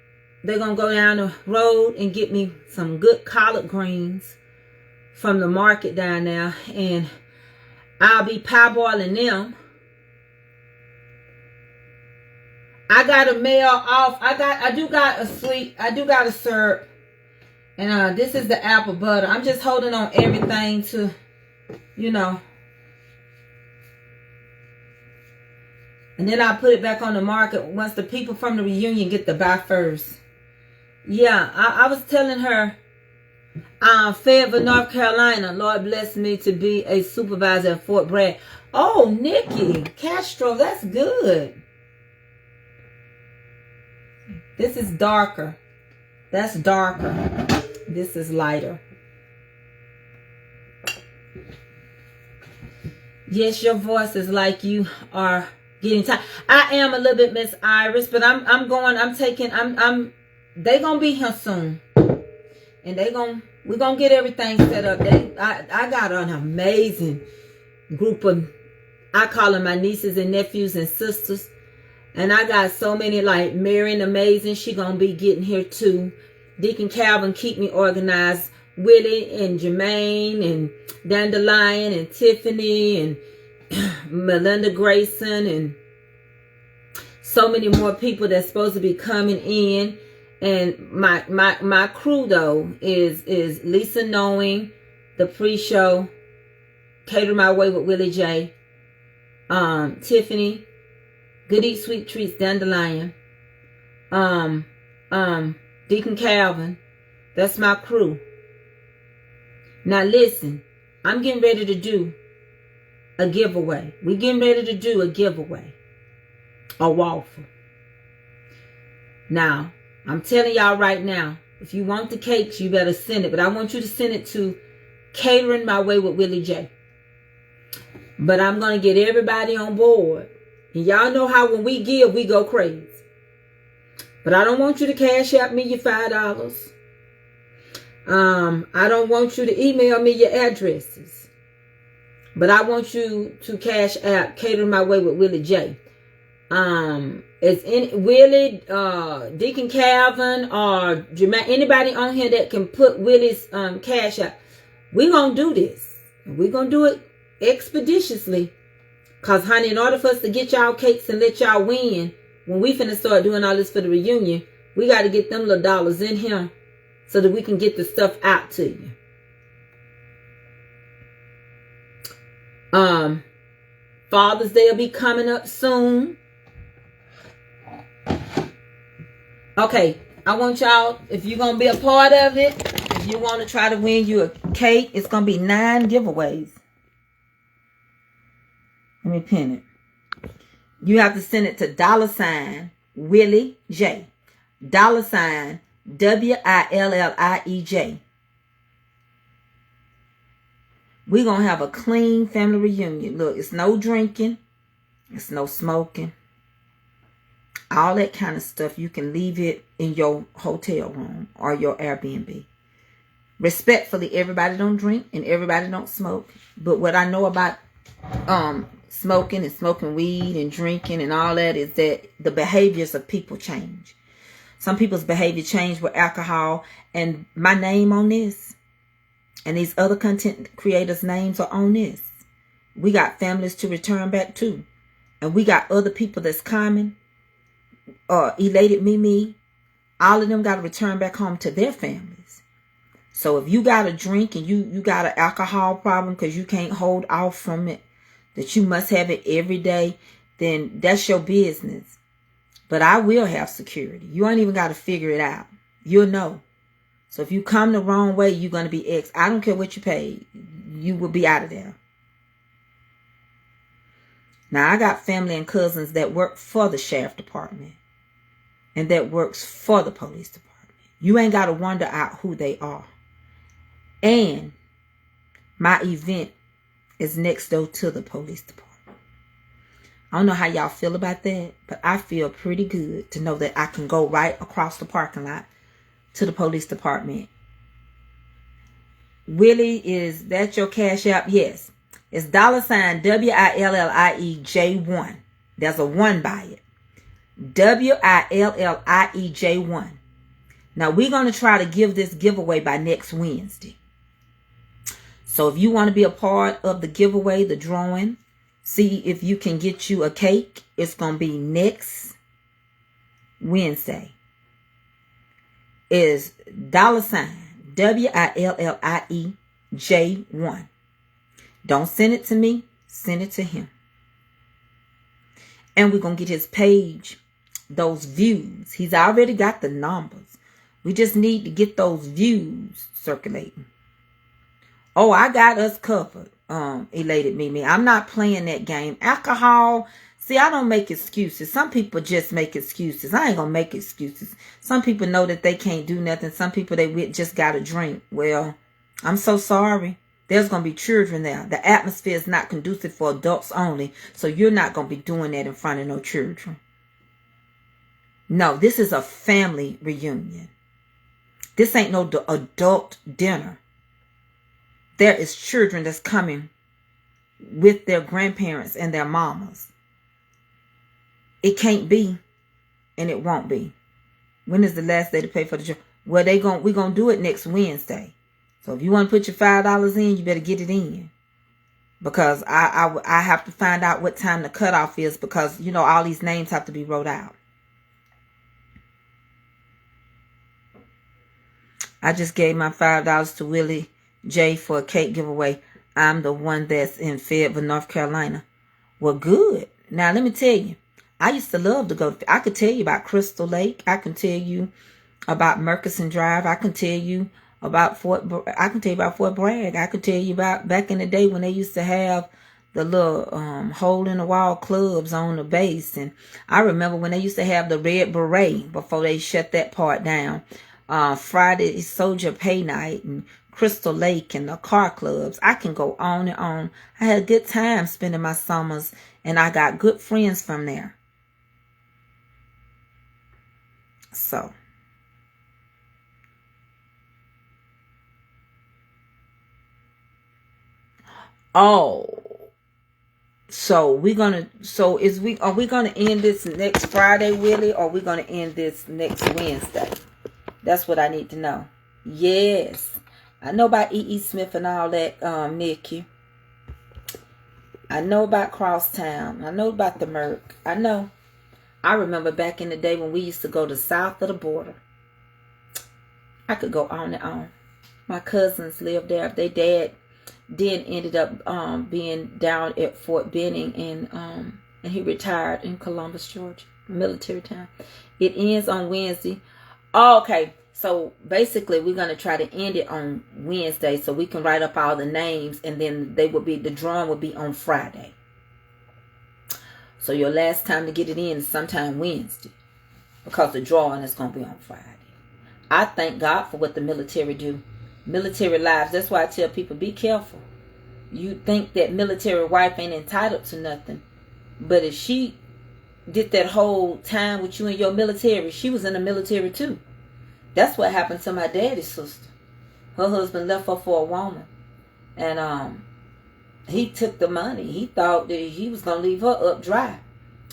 They're going to go down the road and get me some good collard greens from the market down there. And I'll be parboiling them. I got a mail off. I do got a syrup. And this is the apple butter. I'm just holding on everything to, you know. And then I'll put it back on the market once the people from the reunion get to buy first. Yeah, I was telling her, Fayetteville, North Carolina, Lord bless me to be a supervisor at Fort Bragg. Oh, Nikki Castro, that's good. This is darker. That's darker. This is lighter. Yes, your voice is like you are getting tired. I am a little bit Miss Iris, but they gonna be here soon. And we're gonna get everything set up. I got an amazing group of, I call them my nieces and nephews and sisters. And I got so many, like Marion Amazing, she gonna be getting here too. Deacon Calvin keep me organized. Willie and Jermaine and Dandelion and Tiffany and Melinda Grayson and so many more people that's supposed to be coming in. And my crew though is Lisa Knowing, the pre-show, Cater My Way with Willie J, Tiffany, Good Eat Sweet Treats, Dandelion, Deacon Calvin. That's my crew. Now listen, I'm getting ready to do a giveaway. We're getting ready to do a giveaway. A waffle. Now, I'm telling y'all right now, if you want the cakes, you better send it. But I want you to send it to Catering My Way with Willie J. But I'm going to get everybody on board. And y'all know how when we give, we go crazy. But I don't want you to cash out me your $5. I don't want you to email me your addresses. But I want you to cash out Catering My Way with Willie J. Is Willie, Deacon Calvin, or Jermaine, anybody on here that can put Willie's cash out. We're going to do this. We're going to do it expeditiously. Because, honey, in order for us to get y'all cakes and let y'all win, when we finna start doing all this for the reunion, we got to get them little dollars in here so that we can get the stuff out to you. Father's Day will be coming up soon. Okay, I want y'all, if you're going to be a part of it, if you want to try to win you a cake, it's going to be 9 giveaways. Let me pin it. You have to send it to $ Willie J. $ WILLIEJ. We're going to have a clean family reunion. Look, it's no drinking. It's no smoking. All that kind of stuff, you can leave it in your hotel room or your Airbnb. Respectfully, everybody don't drink and everybody don't smoke. But what I know about smoking and smoking weed and drinking and all that is that the behaviors of people change. Some people's behavior change with alcohol, and my name on this and these other content creators' names are on this. We got families to return back to, and we got other people that's coming. Elated Mimi, all of them got to return back home to their families. So if you got a drink and you got an alcohol problem because you can't hold off from it, that you must have it every day, then that's your business. But I will have security. You ain't even got to figure it out. You'll know. So if you come the wrong way, you're going to be X. I don't care what you pay. You will be out of there. Now, I got family and cousins that work for the sheriff department and that works for the police department. You ain't got to wonder out who they are. And My event is next door to the police department. I don't know how y'all feel about that, but I feel pretty good to know that I can go right across the parking lot to the police department. Willie, is that your Cash App? Yes. It's $ WILLIEJ1. There's a 1 by it. WILLIEJ1. Now we're going to try to give this giveaway by next Wednesday. So if you want to be a part of the giveaway, the drawing, see if you can get you a cake. It's going to be next Wednesday. Is $WILLIEJ1. Don't send it to me. Send it to him. And we're going to get his page, those views. He's already got the numbers. We just need to get those views circulating. Oh, I got us covered. Elated Mimi. I'm not playing that game. Alcohol. See, I don't make excuses. Some people just make excuses. I ain't gonna make excuses. Some people know that they can't do nothing. Some people, they just gotta drink. Well, I'm so sorry. There's gonna be children there. The atmosphere is not conducive for adults only. So you're not gonna be doing that in front of no children. No, this is a family reunion. This ain't no adult dinner. There is children that's coming with their grandparents and their mamas. It can't be, and it won't be. When is the last day to pay for the children? Well, we're gonna do it next Wednesday. So if you want to put your $5 in, you better get it in, because I have to find out what time the cutoff is, because you know all these names have to be wrote out. I just gave my $5 to Willie J for a cake giveaway. I'm the one that's in Fayetteville, North Carolina. Well, good. Now, let me tell you. I used to love to go. I could tell you about Crystal Lake. I can tell you about Murchison Drive. I can tell you about Fort Bragg. I can tell you about back in the day when they used to have the little hole in the wall clubs on the base. And I remember when they used to have the Red Beret before they shut that part down. Friday Soldier Pay Night and Crystal Lake and the car clubs. I can go on and on. I had a good time spending my summers, and I got good friends from there. So, so are we gonna end this next Friday, Willie, or are we gonna end this next Wednesday? That's what I need to know. Yes. I know about E.E. Smith and all that, Nikki. I know about Crosstown. I know about the Merc. I know. I remember back in the day when we used to go to south of the border. I could go on and on. My cousins lived there. Their dad then ended up being down at Fort Benning, and he retired in Columbus, Georgia. Military time. It ends on Wednesday. Oh, okay. So basically, we're going to try to end it on Wednesday so we can write up all the names, and then the drawing will be on Friday. So your last time to get it in is sometime Wednesday, because the drawing is going to be on Friday. I thank God for what the military do. Military lives. That's why I tell people, be careful. You think that military wife ain't entitled to nothing, but if she did that whole time with you in your military, she was in the military too. That's what happened to my daddy's sister. Her husband left her for a woman. And he took the money. He thought that he was going to leave her up dry.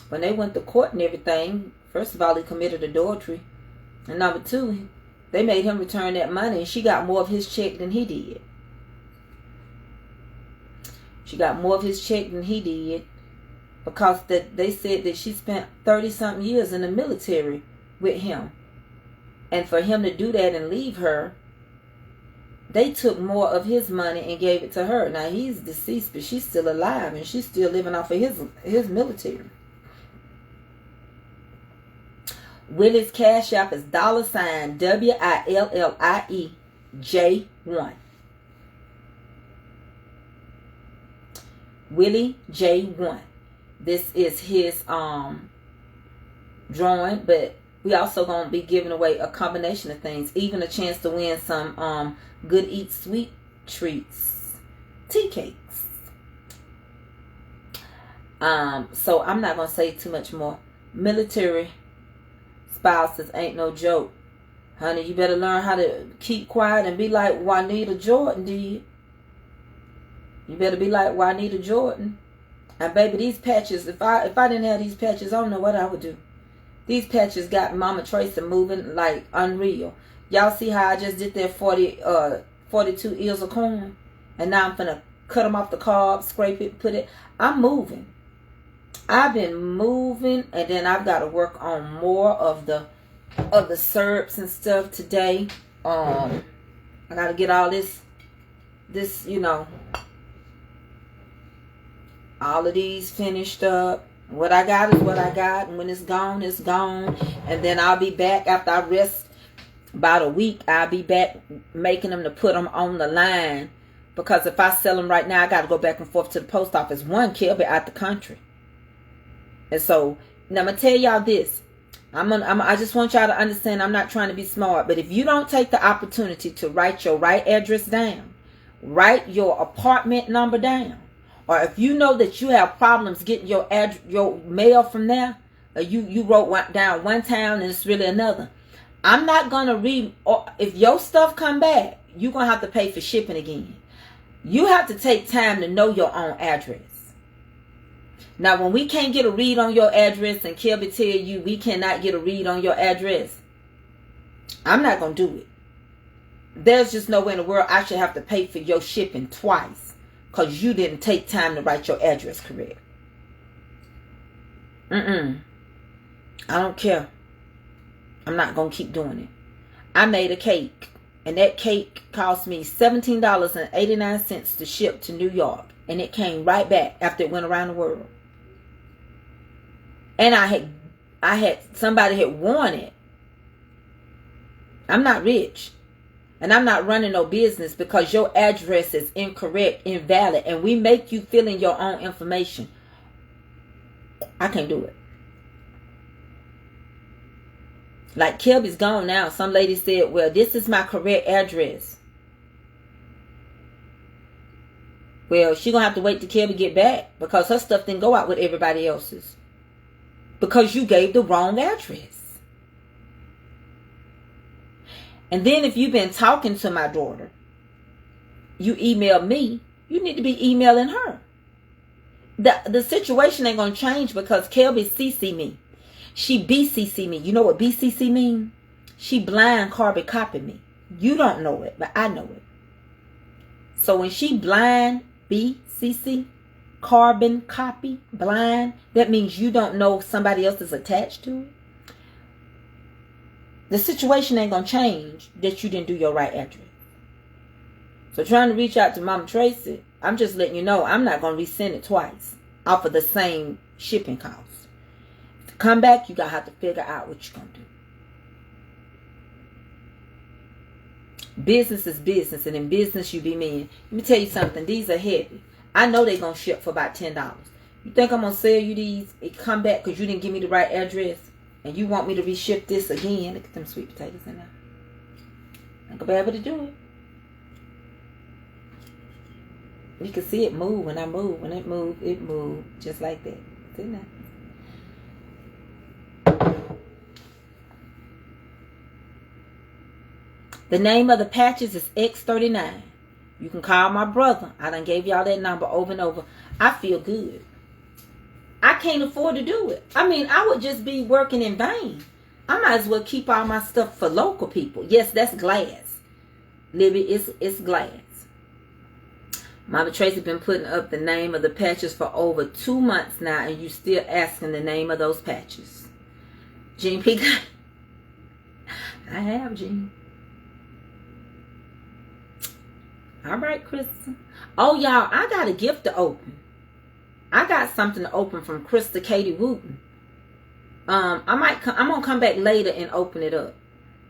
When they went to court and everything, first of all, he committed adultery. And number two, they made him return that money, and she got more of his check than he did. She got more of his check than he did, because they said that she spent 30-something years in the military with him. And for him to do that and leave her, they took more of his money and gave it to her. Now, he's deceased, but she's still alive, and she's still living off of his military. Willie's Cash App is $WILLIEJ1. Willie J1. This is his drawing, but we also going to be giving away a combination of things. Even a chance to win some Good Eat Sweet treats. tea cakes. So I'm not going to say too much more. Military spouses ain't no joke. Honey, you better learn how to keep quiet and be like Juanita Jordan did. You better be like Juanita Jordan. And baby, these patches, if I didn't have these patches, I don't know what I would do. These patches got Mama Tracy moving like unreal. Y'all see how I just did that 42 ears of corn? And now I'm finna cut them off the cob, scrape it, put it. I'm moving. I've been moving, and then I've got to work on more of the syrups and stuff today. I got to get all this, you know, all of these finished up. What I got is what I got, and when it's gone, it's gone. And then I'll be back after I rest about a week. I'll be back making them to put them on the line, because if I sell them right now, I got to go back and forth to the post office. One, Kelby out the country. And so, now I'm going to tell y'all this. I just want y'all to understand, I'm not trying to be smart, but if you don't take the opportunity to write your right address down, write your apartment number down, or if you know that you have problems getting your mail from there, or you wrote down one town and it's really another, I'm not going to read, or if your stuff come back, you're going to have to pay for shipping again. You have to take time to know your own address. Now, when we can't get a read on your address, and Kelby tell you we cannot get a read on your address, I'm not going to do it. There's just no way in the world I should have to pay for your shipping twice because you didn't take time to write your address correct. I don't care. I'm not going to keep doing it. I made a cake, and that cake cost me $17.89 to ship to New York, and it came right back after it went around the world. And I had somebody had worn it. I'm not rich, and I'm not running no business because your address is incorrect, invalid, and we make you fill in your own information. I can't do it. Like, Kelby's gone now. Some lady said, well, this is my correct address. Well, she's going to have to wait till Kelby get back because her stuff didn't go out with everybody else's. Because you gave the wrong address. And then if you've been talking to my daughter, you email me, you need to be emailing her. The situation ain't going to change because Kelby CC me. She BCC me. You know what BCC mean? She blind carbon copy me. You don't know it, but I know it. So when she blind BCC, carbon copy, blind, that means you don't know somebody else is attached to it. The situation ain't going to change that you didn't do your right address. So trying to reach out to Mama Tracy, I'm just letting you know I'm not going to resend it twice off of the same shipping cost. To come back, you got to have to figure out what you're going to do. Business is business, and in business you be mean. Let me tell you something. These are heavy. I know they're going to ship for about $10. You think I'm going to sell you these and come back because you didn't give me the right address and you want me to reship this again? Look at them sweet potatoes in there. I'm going to be able to do it. You can see it move when I move. When it moved just like that. See that? The name of the patches is X39. You can call my brother. I done gave y'all that number over and over. I feel good. I can't afford to do it. I mean, I would just be working in vain. I might as well keep all my stuff for local people. Yes, that's glass. Libby, it's glass. Mama Tracy been putting up the name of the patches for over 2 months now, and you still asking the name of those patches. Jean P. I have, Jean. All right, Krista. Oh, y'all, I got a gift to open. I got something to open from Krista Katie Wooten. I'm gonna come back later and open it up.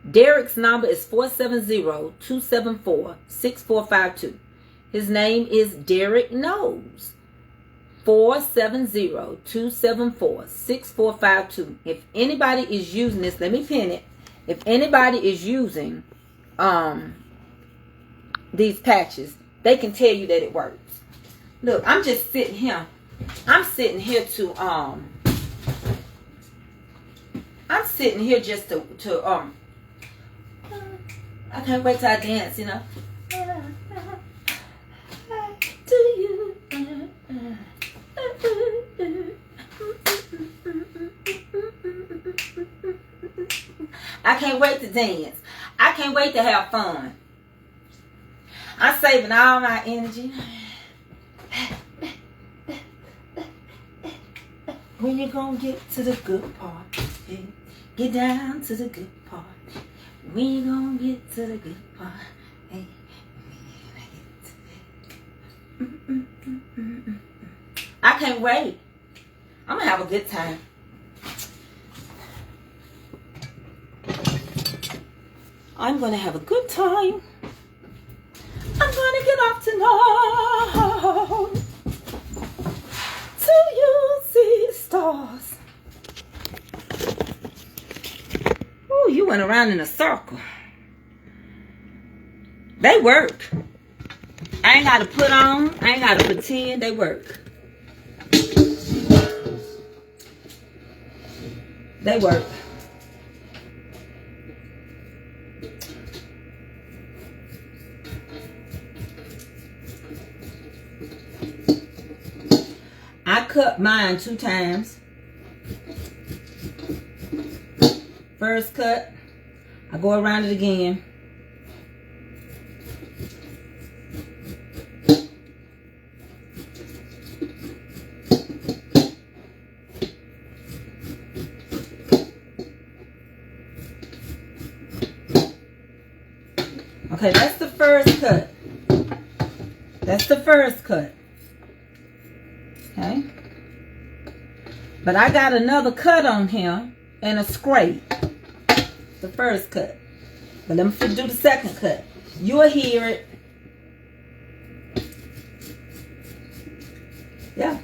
Derek's number is 470-274-6452. His name is Derek Knows. 470-274-6452. If anybody is using this, let me pin it. If anybody is using these patches, they can tell you that it works. Look, I'm just sitting here. I'm sitting here to I'm sitting here just to I can't wait till I dance, you know. To you. I can't wait to dance. I can't wait to have fun. I'm saving all my energy. When you gonna get to the good part? Yeah. Get down to the good part. When you gonna get to the good part? Hey. I can't wait. I'm gonna have a good time. I'm gonna have a good time. I'm gonna get off tonight till you see the stars. Oh, you went around in a circle. They work. I ain't gotta put on. I ain't gotta pretend. They work. They work. I cut mine 2 times. First cut, I go around it again. Okay, that's the first cut. That's the first cut. Okay. But I got another cut on here and a scrape. The first cut. But let me do the second cut. You'll hear it. Yeah.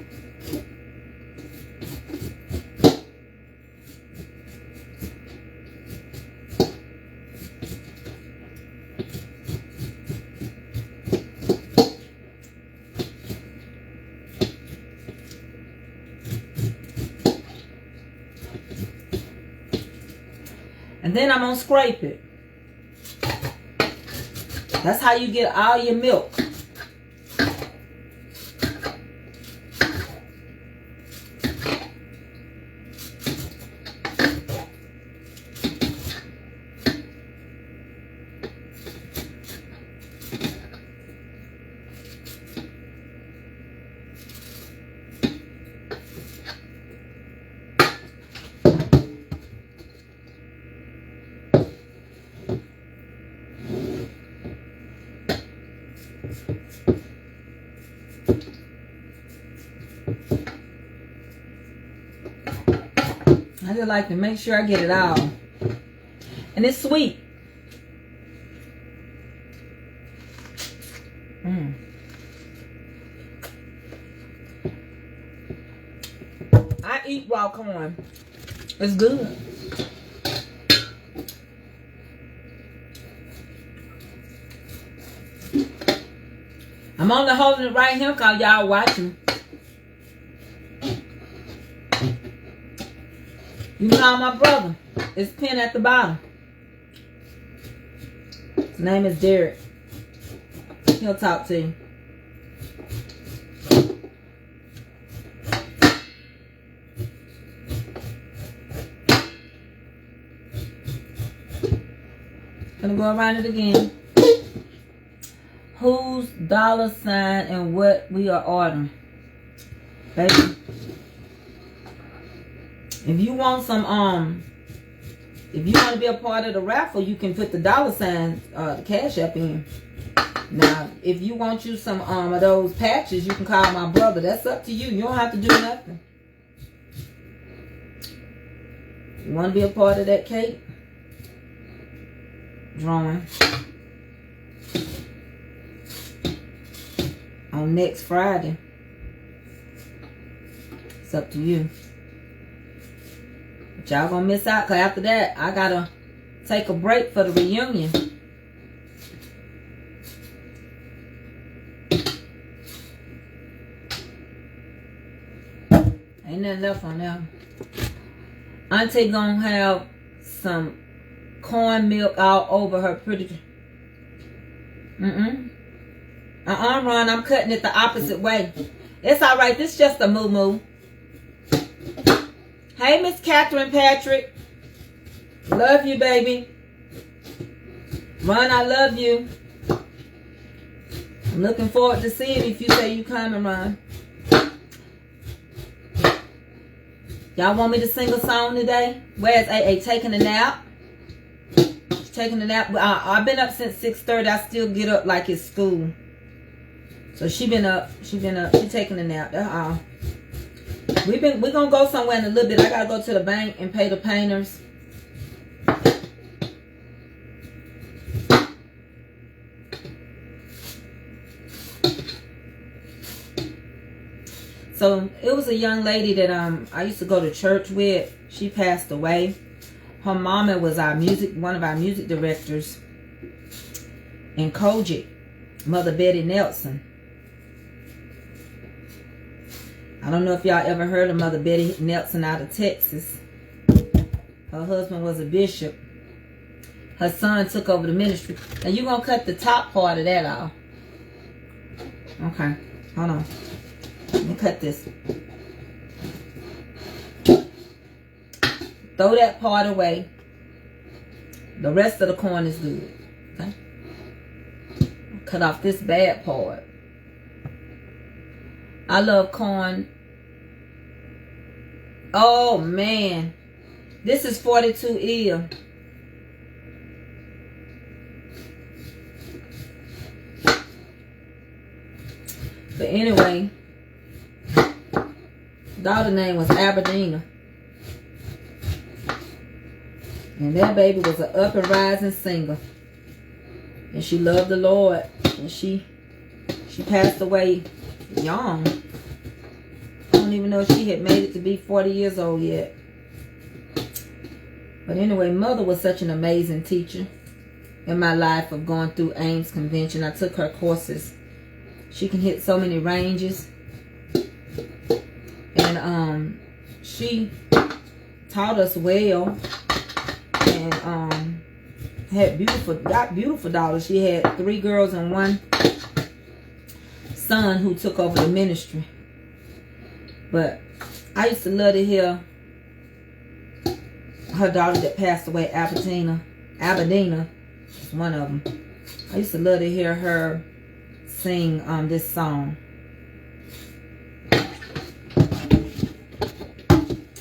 And then I'm going to scrape it. That's how you get all your milk. I just like to make sure I get it all. And it's sweet. I eat raw corn. It's good. I'm only holding it right here because y'all watching. You can call my brother. It's pinned at the bottom. His name is Derek. He'll talk to you. Gonna go around it again. Whose dollar sign and what we are ordering. Baby. If you want some, if you want to be a part of the raffle, you can put the dollar sign, the Cash App in. Now, if you want you some of those patches, you can call my brother. That's up to you. You don't have to do nothing. You want to be a part of that cake drawing on next Friday? It's up to you. But y'all gonna miss out, because after that, I gotta take a break for the reunion. Ain't nothing left on there. Auntie gonna have some corn milk all over her pretty. Ron, I'm cutting it the opposite way. It's all right. This is just a moo-moo. Hey, Miss Catherine Patrick. Love you, baby. Ron, I love you. I'm looking forward to seeing if you say you coming, Ron. Y'all want me to sing a song today? Where's AA taking a nap? She's taking a nap. I've been up since 6:30. I still get up like it's school. So she been up. She taking a nap. That's all. We're gonna go somewhere in a little bit. I gotta go to the bank and pay the painters. So it was a young lady that I used to go to church with. She passed away. Her mama was one of our music directors in Kojic, Mother Betty Nelson. I don't know if y'all ever heard of Mother Betty Nelson out of Texas. Her husband was a bishop. Her son took over the ministry. Now you're gonna cut the top part of that off. Okay, hold on. Let me cut this. Throw that part away. The rest of the corn is good. Okay. Cut off this bad part. I love corn. Oh man. This is 42 ear. But anyway, daughter's name was Aberdeen. And that baby was an up and rising singer. And she loved the Lord. And she passed away young. I don't even know if she had made it to be 40 years old yet. But anyway, Mother was such an amazing teacher in my life of going through Ames Convention. I took her courses. She can hit so many ranges. And she taught us well. And got beautiful daughters. She had 3 girls and 1 son who took over the ministry. But I used to love to hear her daughter that passed away, Aberdeen is one of them. I used to love to hear her sing this song.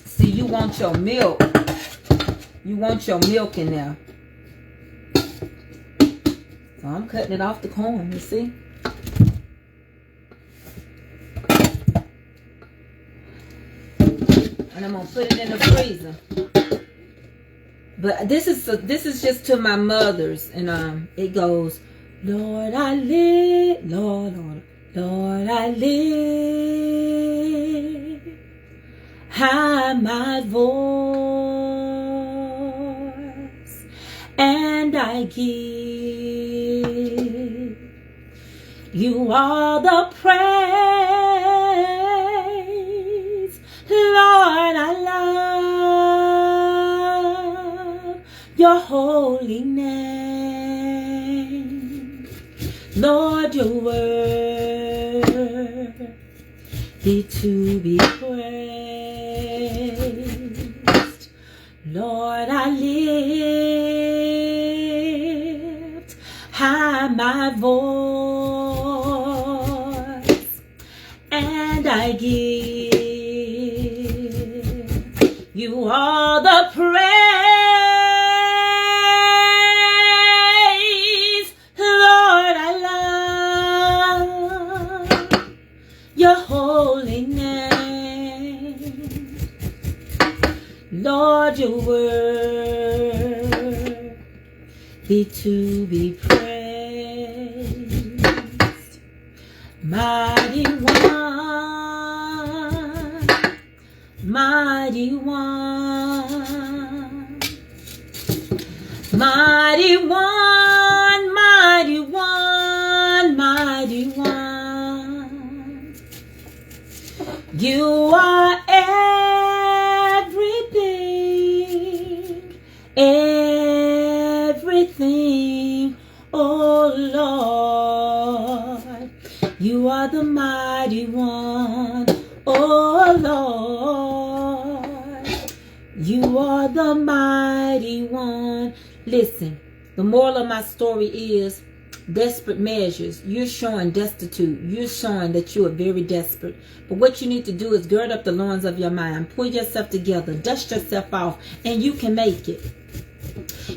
See, you want your milk. You want your milk in there. So I'm cutting it off the corn, you see? And I'm gonna put it in the freezer. But this is just to my mothers, and it goes, Lord, I live, Lord, I live, hide my voice, and I give you all the praise, Lord, I love your holy name. Lord, your word be to be praised. Lord, I lift high my voice, and I give you all the praise. Lord, I love your holy name. Lord, your word be to be praised. Mighty one, mighty one, mighty one, mighty one, mighty one. You are are the mighty one. Listen, the moral of my story is desperate measures. You're showing destitute. You're showing that you are very desperate. But what you need to do is gird up the loins of your mind. Pull yourself together. Dust yourself off. And you can make it.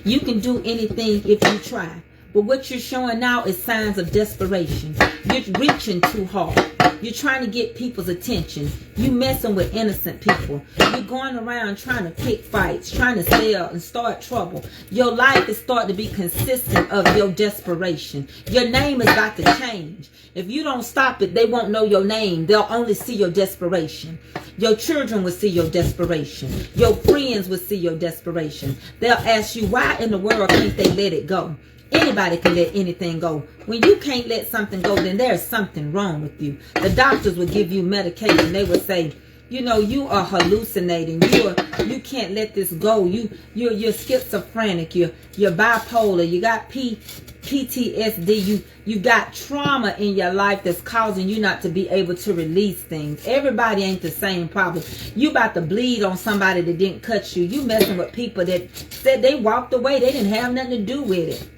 You can do anything if you try. But what you're showing now is signs of desperation. You're reaching too hard. You're trying to get people's attention. You're messing with innocent people. You're going around trying to pick fights, trying to sell and start trouble. Your life is starting to be consistent of your desperation. Your name is about to change. If you don't stop it, they won't know your name. They'll only see your desperation. Your children will see your desperation. Your friends will see your desperation. They'll ask you, why in the world can't they let it go? Anybody can let anything go. When you can't let something go, then there's something wrong with you. The doctors will give you medication. They will say, you know, you are hallucinating. You can't let this go. You're schizophrenic. You're bipolar. You got PTSD. You got trauma in your life that's causing you not to be able to release things. Everybody ain't the same problem. You about to bleed on somebody that didn't cut you. You messing with people that said they walked away. They didn't have nothing to do with it.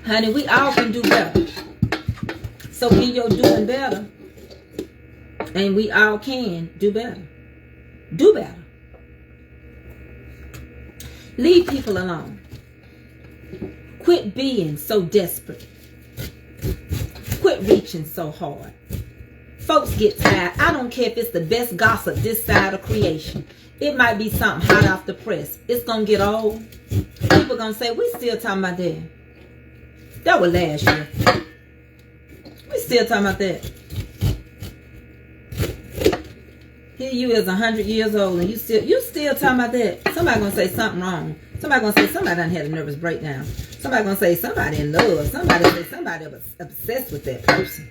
Honey, we all can do better. So in your doing better, and we all can do better. Do better. Leave people alone. Quit being so desperate. Quit reaching so hard. Folks get tired. I don't care if it's the best gossip this side of creation. It might be something hot off the press. It's going to get old. People going to say, we still talking about that. That was last year. We still talking about that. Here you is 100 years old and you still talking about that. Somebody gonna say something wrong. Somebody gonna say somebody done had a nervous breakdown. Somebody gonna say somebody in love. Somebody say somebody obsessed with that person.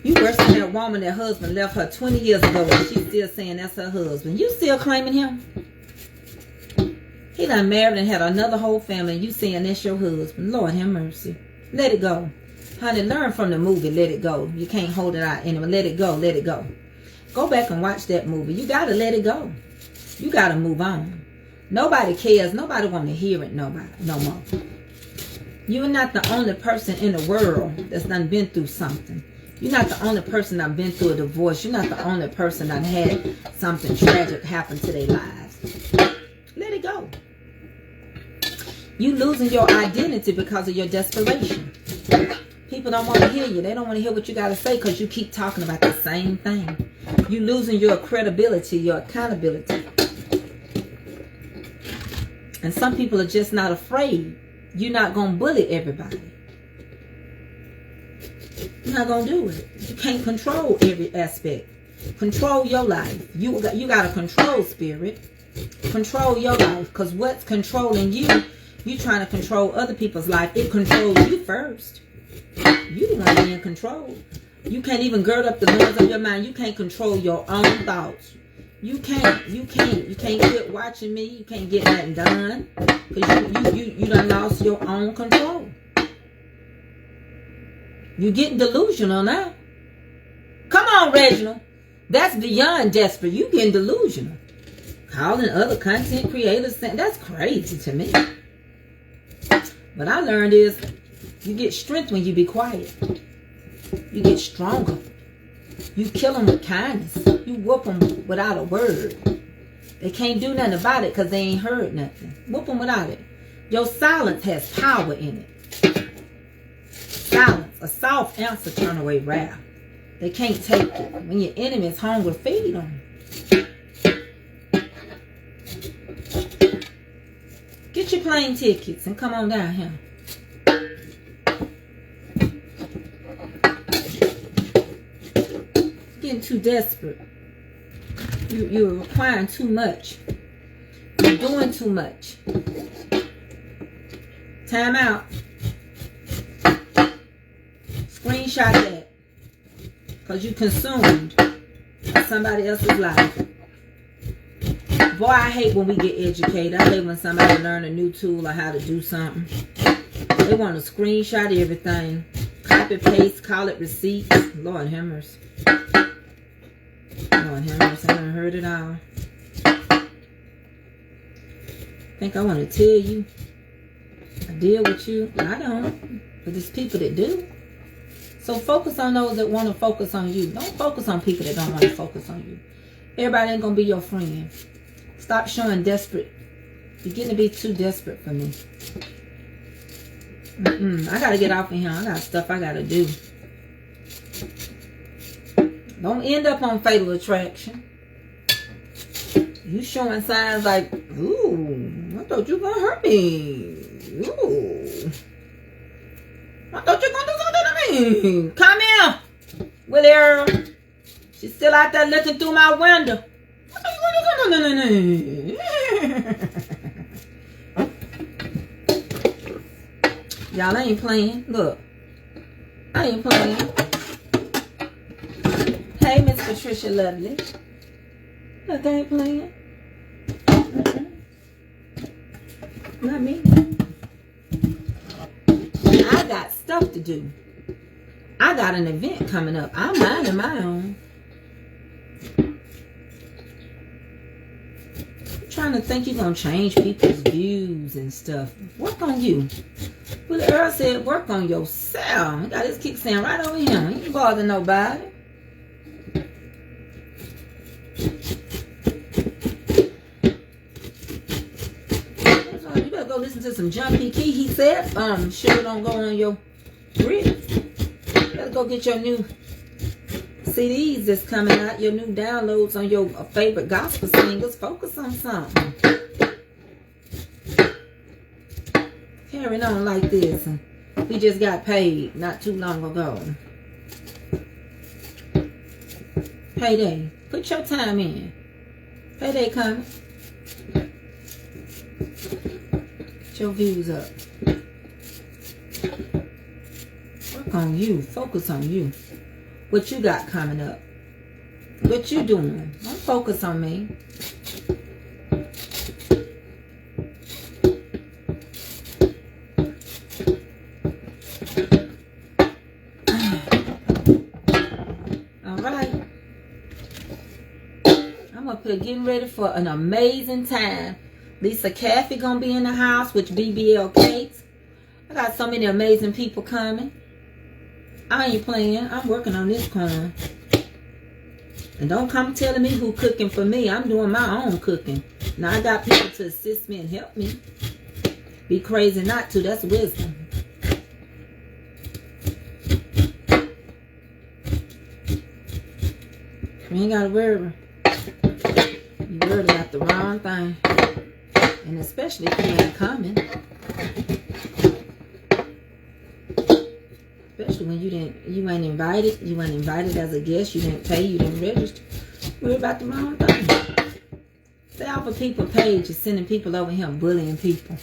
You worse than that woman that husband left her 20 years ago and she's still saying that's her husband. You still claiming him? He done married and had another whole family and you saying that's your husband. Lord have mercy. Let it go. Honey, learn from the movie, Let It Go. You can't hold it out anymore. Let it go, let it go. Go back and watch that movie. You got to let it go. You got to move on. Nobody cares. Nobody want to hear it no more. You're not the only person in the world that's done been through something. You're not the only person that's been through a divorce. You're not the only person that had something tragic happen to their lives. Let it go. You losing your identity because of your desperation. People don't want to hear you. They don't want to hear what you got to say because you keep talking about the same thing. You losing your credibility, your accountability. And some people are just not afraid. You're not going to bully everybody. You're not going to do it. You can't control every aspect. Control your life. You got a control spirit. Control your life. Because what's controlling you, you trying to control other people's life. It controls you first. You the one being controlled. You can't even gird up the loins of your mind. You can't control your own thoughts. You can't quit watching me. You can't get nothing done. Because you done lost your own control. You getting delusional now. Come on, Reginald. That's beyond desperate. You getting delusional. Calling other content creators, that's crazy to me. What I learned is you get strength when you be quiet. You get stronger. You kill them with kindness. You whoop them without a word. They can't do nothing about it because they ain't heard nothing. Whoop them without it. Your silence has power in it. Silence. A soft answer turn away wrath. They can't take it. When your enemy is hungry, feed them. Get your plane tickets and come on down here. Getting too desperate. You're requiring too much. You're doing too much. Time out. Screenshot that. Because you consumed somebody else's life. Boy, I hate when we get educated. I hate when somebody learn a new tool or how to do something. They want to screenshot everything. Copy, paste, call it receipts. Lord have mercy. Lord have mercy. I haven't heard it all. think I want to tell you I deal with you. I don't. But there's people that do. So focus on those that want to focus on you. Don't focus on people that don't want to focus on you. Everybody ain't going to be your friend. Stop showing desperate. You're getting to be too desperate for me. I got to get off of here. I got stuff I got to do. Don't end up on Fatal Attraction. You showing signs like, ooh, I thought you were going to hurt me. Ooh. I thought you were going to do something to me. Come here, Willie Earl. She's still out there looking through my window. I thought you were going to do something to me. Y'all, I ain't playing. Look. I ain't playing. Hey, Miss Patricia Lovely. Look, I ain't playing. Not me. I got stuff to do. I got an event coming up. I'm minding my own. I'm trying to think you're going to change people's views and stuff. Work on you. Well, the Earl said work on yourself. He got his kickstand right over here. He ain't bother nobody. You better go listen to some Jumpy Key. He said, sugar don't go on your wrist. You better go get your new CDs that's coming out, your new downloads on your favorite gospel singers. Focus on something. Carrying on like this. We just got paid not too long ago. Payday. Put your time in. Payday coming. Get your views up. Work on you. Focus on you. What you got coming up. What you doing. Don't focus on me. Getting ready for an amazing time. Lisa Caffey gonna be in the house with BBL Cakes. I got so many amazing people coming. I ain't playing. I'm working on this corn. And don't come telling me who cooking for me. I'm doing my own cooking. Now I got people to assist me and help me. Be crazy not to. That's wisdom. You ain't gotta worry. You worried about the wrong thing. And especially if you ain't coming. Especially when you ain't invited. You ain't invited as a guest. You didn't pay. You didn't register. Worried about the wrong thing. Stay off of people's pages, sending people over here bullying people.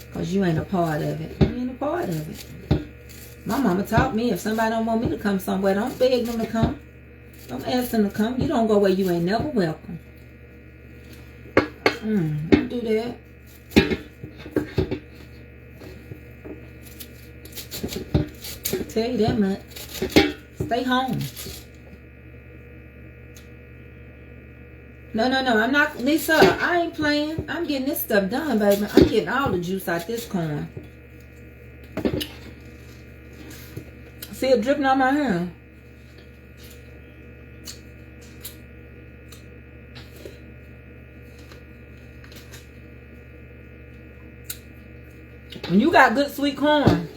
Because you ain't a part of it. You ain't a part of it. My mama taught me if somebody don't want me to come somewhere, don't beg them to come. Don't ask them to come. You don't go where you ain't never welcome. Don't do that. I'll tell you that much. Stay home. No. I'm not, Lisa. I ain't playing. I'm getting this stuff done, baby. I'm getting all the juice out this corn. See it dripping on my hand. When you got good sweet corn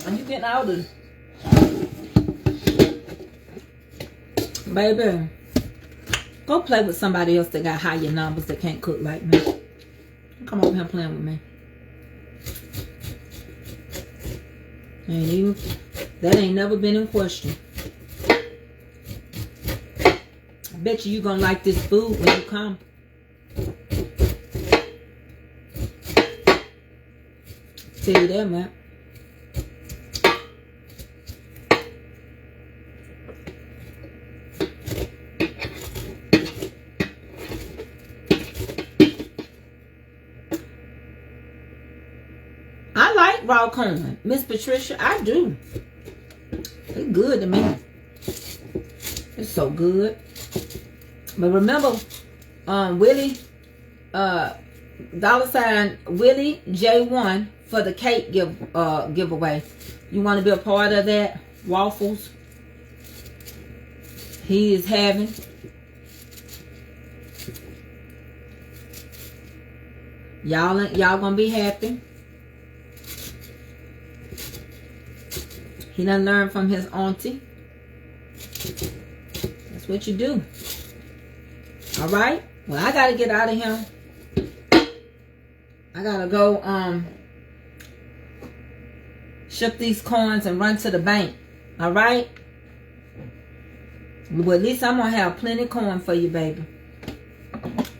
and you getting out of baby, go play with somebody else that got higher numbers that can't cook like me. Come over here playing with me. That ain't never been in question. I bet you gonna like this food when you come. Tell you that, man. I like raw corn, Miss Patricia. I do. It's good to me. It's so good. But remember, Willie $ Willie J1 for the cake giveaway. You want to be a part of that? Waffles he is having. Y'all gonna be happy. He done learned from his auntie. That's what you do. All right. Well, I gotta get out of here. I gotta go ship these coins and run to the bank. All right. Well, at least I'm gonna have plenty of coin for you, baby.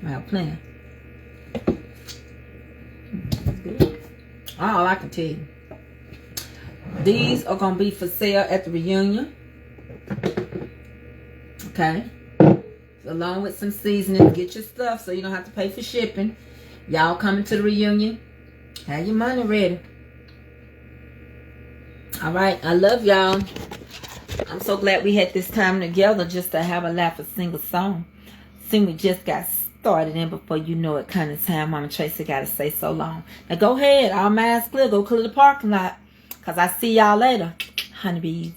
I have plenty. All I can tell you. These are gonna be for sale at the reunion. Okay. Along with some seasoning. Get your stuff so you don't have to pay for shipping. Y'all coming to the reunion. Have your money ready. Alright. I love y'all. I'm so glad we had this time together just to have a laugh and sing a song. Seem we just got started, and before you know it, kind of time Mama Tracy got to say so long. Now go ahead. All minds clear. Go clear the parking lot. Because I see y'all later. Honeybees.